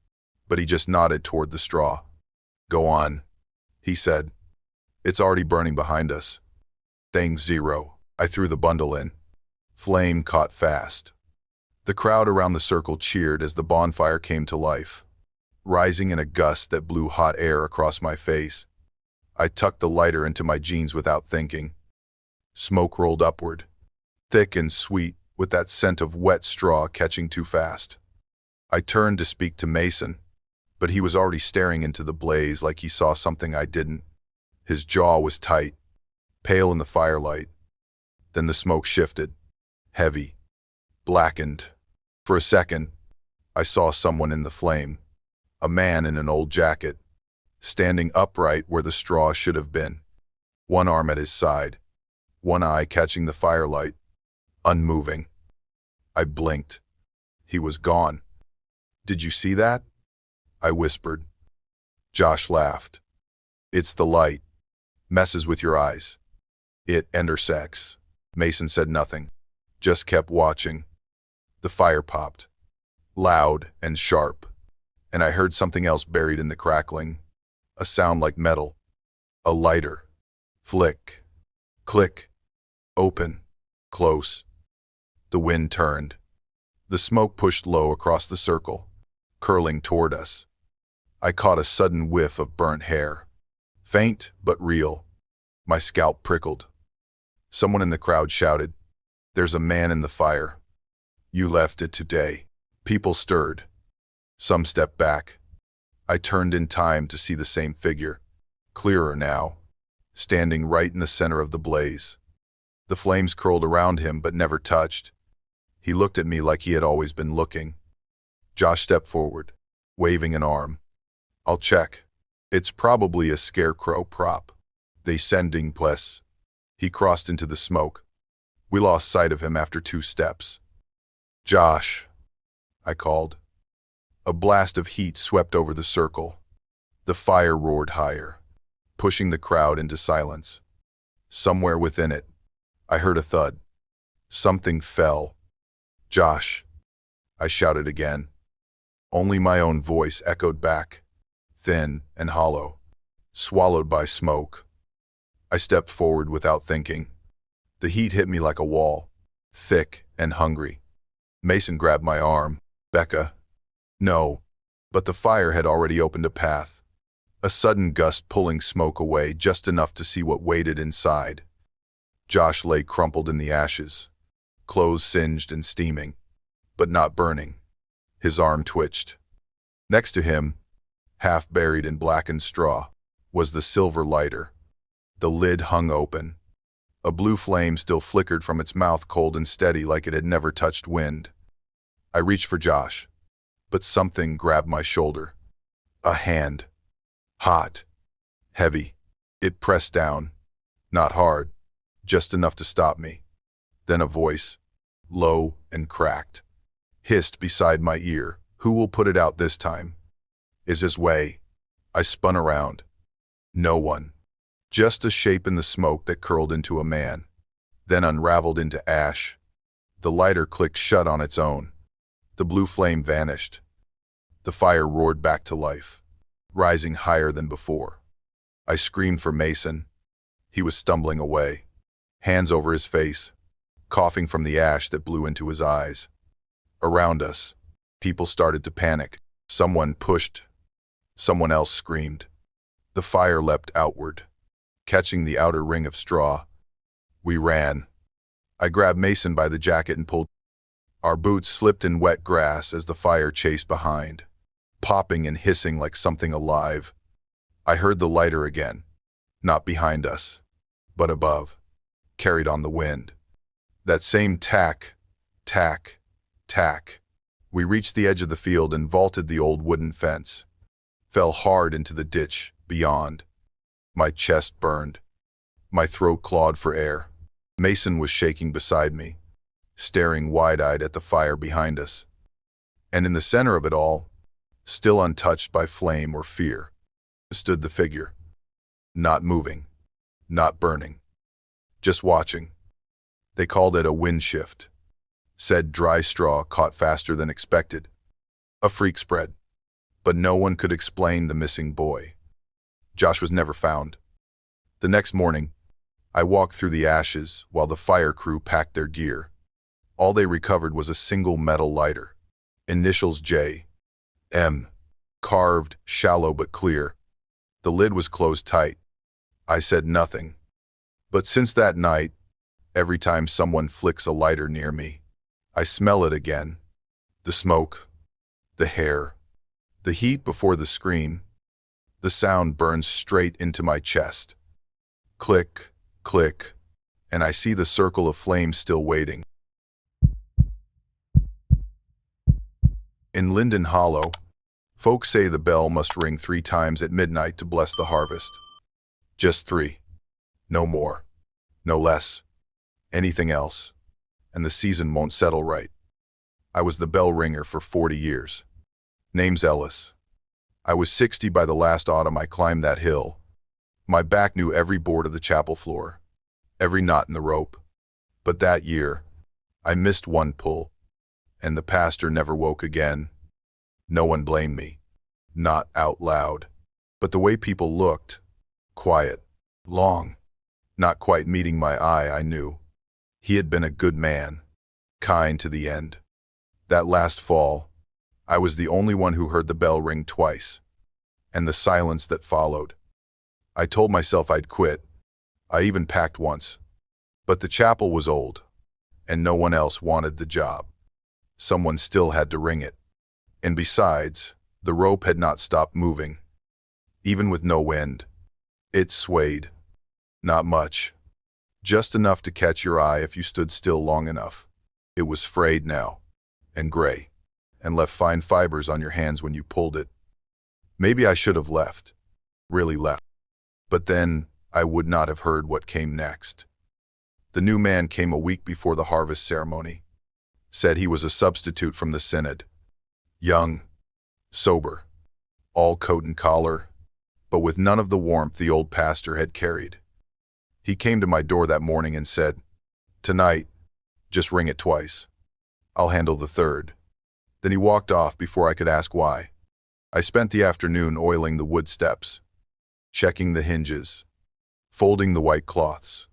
but he just nodded toward the straw. "Go on," he said. "It's already burning behind us." Thing 0. I threw the bundle in. Flame caught fast. The crowd around the circle cheered as the bonfire came to life, rising in a gust that blew hot air across my face. I tucked the lighter into my jeans without thinking. Smoke rolled upward, thick and sweet, with that scent of wet straw catching too fast. I turned to speak to Mason, but he was already staring into the blaze like he saw something I didn't. His jaw was tight, pale in the firelight. Then the smoke shifted, heavy, blackened. For a second, I saw someone in the flame, a man in an old jacket, standing upright where the straw should have been, one arm at his side, one eye catching the firelight, unmoving. I blinked. He was gone. "Did you see that?" I whispered. Josh laughed. "It's the light. Messes with your eyes. It intersects." Mason said nothing, just kept watching. The fire popped, loud and sharp, and I heard something else buried in the crackling, a sound like metal. A lighter. Flick. Click. Open. Close. The wind turned. The smoke pushed low across the circle, curling toward us. I caught a sudden whiff of burnt hair. Faint, but real. My scalp prickled. Someone in the crowd shouted, "There's a man in the fire. You left it today." People stirred. Some stepped back. I turned in time to see the same figure, clearer now, standing right in the center of the blaze. The flames curled around him but never touched. He looked at me like he had always been looking. Josh stepped forward, waving an arm. "I'll check. It's probably a scarecrow prop. They sending place." He crossed into the smoke. We lost sight of him after 2 steps. "Josh," I called. A blast of heat swept over the circle. The fire roared higher, pushing the crowd into silence. Somewhere within it, I heard a thud. Something fell. "Josh," I shouted again. Only my own voice echoed back, thin and hollow, swallowed by smoke. I stepped forward without thinking. The heat hit me like a wall, thick and hungry. Mason grabbed my arm. "Becca." "No." But the fire had already opened a path, a sudden gust pulling smoke away just enough to see what waited inside. Josh lay crumpled in the ashes, clothes singed and steaming, but not burning. His arm twitched. Next to him, half buried in blackened straw, was the silver lighter. The lid hung open. A blue flame still flickered from its mouth, cold and steady like it had never touched wind. I reached for Josh, but something grabbed my shoulder. A hand. Hot. Heavy. It pressed down. Not hard, just enough to stop me. Then a voice, low and cracked, hissed beside my ear. "Who will put it out this time? Is his way?" I spun around. No one. Just a shape in the smoke that curled into a man, then unraveled into ash. The lighter clicked shut on its own. The blue flame vanished. The fire roared back to life, rising higher than before. I screamed for Mason. He was stumbling away, hands over his face, coughing from the ash that blew into his eyes. Around us, people started to panic. Someone pushed. Someone else screamed. The fire leapt outward, catching the outer ring of straw. We ran. I grabbed Mason by the jacket and pulled. Our boots slipped in wet grass as the fire chased behind, popping and hissing like something alive. I heard the lighter again, not behind us, but above, carried on the wind. That same tack, tack, tack. We reached the edge of the field and vaulted the old wooden fence, fell hard into the ditch beyond. My chest burned. My throat clawed for air. Mason was shaking beside me, staring wide-eyed at the fire behind us. And in the center of it all, still untouched by flame or fear, stood the figure. Not moving, not burning, just watching. They called it a wind shift. Said dry straw caught faster than expected. A freak spread. but no one could explain the missing boy. Josh was never found. The next morning, I walked through the ashes while the fire crew packed their gear. All they recovered was a single metal lighter. Initials J. M. Carved, shallow but clear. The lid was closed tight. I said nothing. But since that night, every time someone flicks a lighter near me, I smell it again. The smoke, the hair, the heat before the scream. The sound burns straight into my chest. Click, click, and I see the circle of flames still waiting. In Linden Hollow, folks say the bell must ring 3 times at midnight to bless the harvest. Just 3. No more. No less. Anything else, and the season won't settle right. I was the bell ringer for 40 years. Name's Ellis. I was 60 by the last autumn I climbed that hill. My back knew every board of the chapel floor, every knot in the rope. But that year, I missed one pull, and the pastor never woke again. No one blamed me. Not out loud. But the way people looked, quiet, long, not quite meeting my eye, I knew. He had been a good man, kind to the end. That last fall, I was the only one who heard the bell ring twice, and the silence that followed. I told myself I'd quit. I even packed once. But the chapel was old, and no one else wanted the job. Someone still had to ring it. And besides, the rope had not stopped moving. Even with no wind, it swayed. Not much. Just enough to catch your eye if you stood still long enough. It was frayed now, and gray, and left fine fibers on your hands when you pulled it. Maybe I should have left. Really left. But then, I would not have heard what came next. The new man came a week before the harvest ceremony. Said he was a substitute from the synod. Young, sober, all coat and collar, but with none of the warmth the old pastor had carried. He came to my door that morning and said, "Tonight, just ring it twice. I'll handle the third." Then he walked off before I could ask why. I spent the afternoon oiling the wood steps, checking the hinges, folding the white cloths,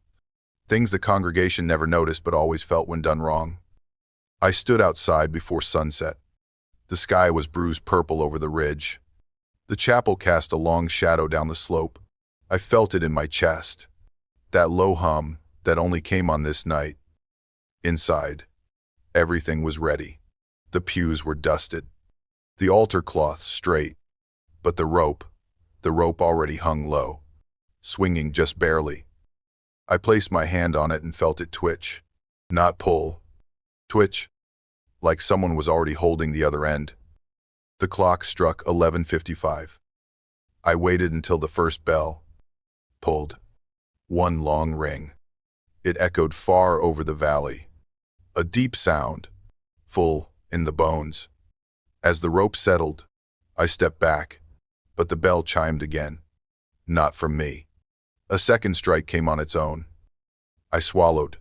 things the congregation never noticed but always felt when done wrong. I stood outside before sunset. The sky was bruised purple over the ridge. The chapel cast a long shadow down the slope. I felt it in my chest. That low hum that only came on this night. Inside, everything was ready. The pews were dusted, the altar cloths straight, but the rope already hung low, swinging just barely. I placed my hand on it and felt it twitch. Not pull. Twitch, like someone was already holding the other end. The clock struck 11:55. I waited until the first bell. Pulled. One long ring. It echoed far over the valley. A deep sound, full in the bones. As the rope settled, I stepped back, but the bell chimed again. Not from me. A second strike came on its own. I swallowed,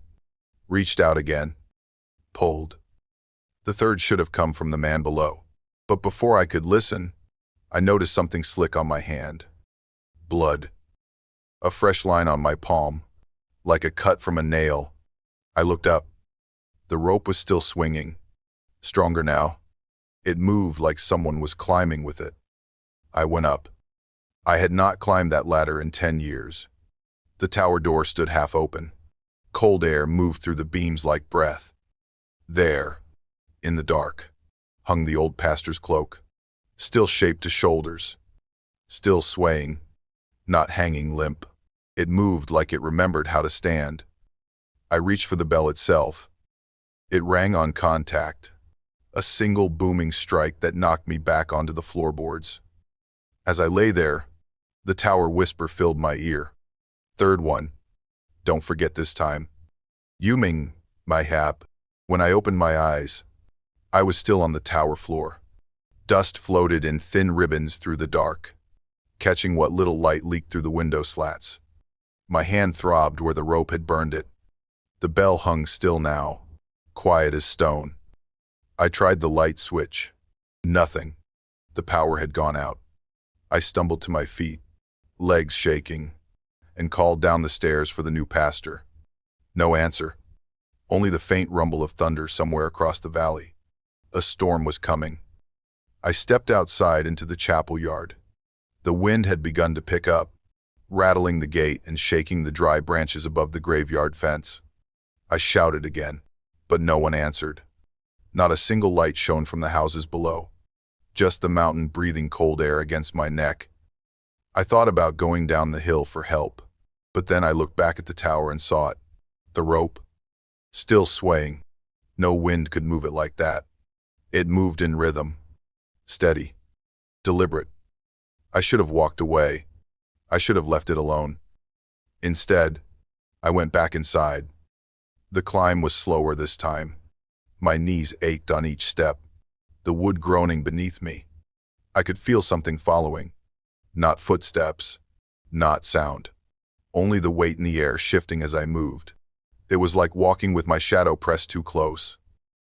reached out again, pulled. The third should have come from the man below. But before I could listen, I noticed something slick on my hand. Blood. A fresh line on my palm, like a cut from a nail. I looked up. The rope was still swinging, stronger now. It moved like someone was climbing with it. I went up. I had not climbed that ladder in 10 years. The tower door stood half open. Cold air moved through the beams like breath. There, in the dark, hung the old pastor's cloak, still shaped to shoulders, still swaying, not hanging limp. It moved like it remembered how to stand. I reached for the bell itself. It rang on contact, a single booming strike that knocked me back onto the floorboards. As I lay there, the tower whisper filled my ear. Third one. Don't forget this time. Yuming, my hap. When I opened my eyes, I was still on the tower floor. Dust floated in thin ribbons through the dark, catching what little light leaked through the window slats. My hand throbbed where the rope had burned it. The bell hung still now, quiet as stone. I tried the light switch. Nothing. The power had gone out. I stumbled to my feet, legs shaking, and called down the stairs for the new pastor. No answer. Only the faint rumble of thunder somewhere across the valley. A storm was coming. I stepped outside into the chapel yard. The wind had begun to pick up, rattling the gate and shaking the dry branches above the graveyard fence. I shouted again, but no one answered. Not a single light shone from the houses below. Just the mountain breathing cold air against my neck. I thought about going down the hill for help, but then I looked back at the tower and saw it. The rope, still swaying. No wind could move it like that. It moved in rhythm, steady, deliberate. I should have walked away. I should have left it alone. Instead, I went back inside. The climb was slower this time. My knees ached on each step, the wood groaning beneath me. I could feel something following. Not footsteps, not sound. Only the weight in the air shifting as I moved. It was like walking with my shadow pressed too close.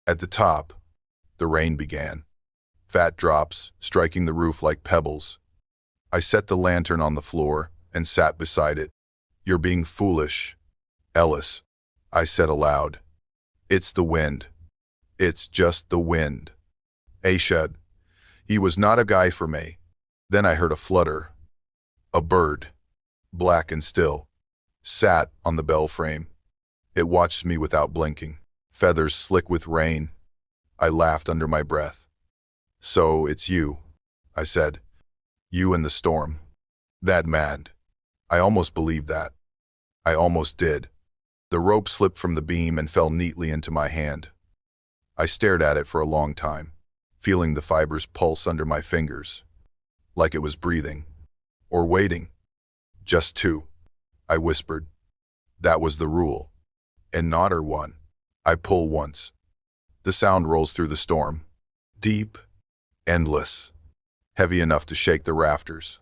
At the top, the rain began. Fat drops striking the roof like pebbles. I set the lantern on the floor and sat beside it. "You're being foolish, Ellis," I said aloud. "It's the wind. It's just the wind." Ashad, he was not a guy for me. Then I heard a flutter. A bird, black and still, sat on the bell frame. It watched me without blinking, feathers slick with rain. I laughed under my breath. "So it's you," I said. "You and the storm. That mad." I almost believed that. I almost did. The rope slipped from the beam and fell neatly into my hand. I stared at it for a long time, feeling the fibers pulse under my fingers, like it was breathing, or waiting. "Just two," I whispered. "That was the rule. And not or one. I pull once." The sound rolls through the storm. Deep, endless, heavy enough to shake the rafters.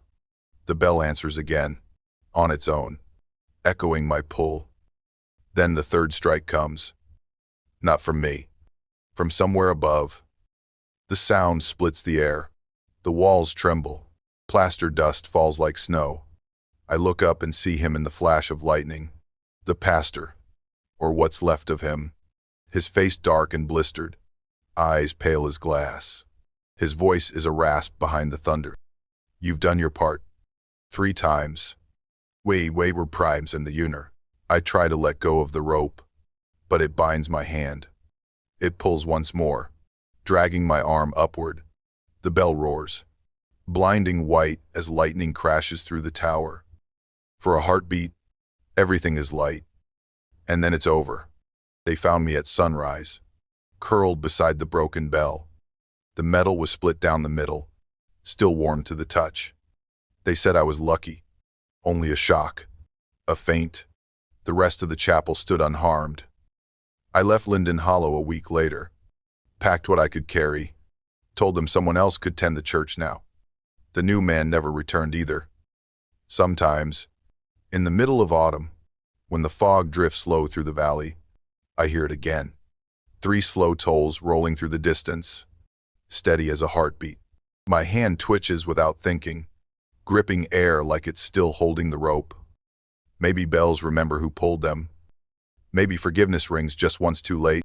The bell answers again, on its own, echoing my pull. Then the third strike comes. Not from me. From somewhere above. The sound splits the air. The walls tremble. Plaster dust falls like snow. I look up and see him in the flash of lightning. The pastor, or what's left of him. His face dark and blistered. Eyes pale as glass. His voice is a rasp behind the thunder. "You've done your part. 3 times. We were primes in the uner." I try to let go of the rope, but it binds my hand. It pulls once more, dragging my arm upward. The bell roars, blinding white as lightning crashes through the tower. For a heartbeat, everything is light. And then it's over. They found me at sunrise, curled beside the broken bell. The metal was split down the middle, still warm to the touch. They said I was lucky. Only a shock, a faint. The rest of the chapel stood unharmed. I left Linden Hollow a week later, packed what I could carry, told them someone else could tend the church now. The new man never returned either. Sometimes, in the middle of autumn, when the fog drifts low through the valley, I hear it again. 3 slow tolls rolling through the distance, steady as a heartbeat. My hand twitches without thinking, gripping air like it's still holding the rope. Maybe bells remember who pulled them. Maybe forgiveness rings just once too late.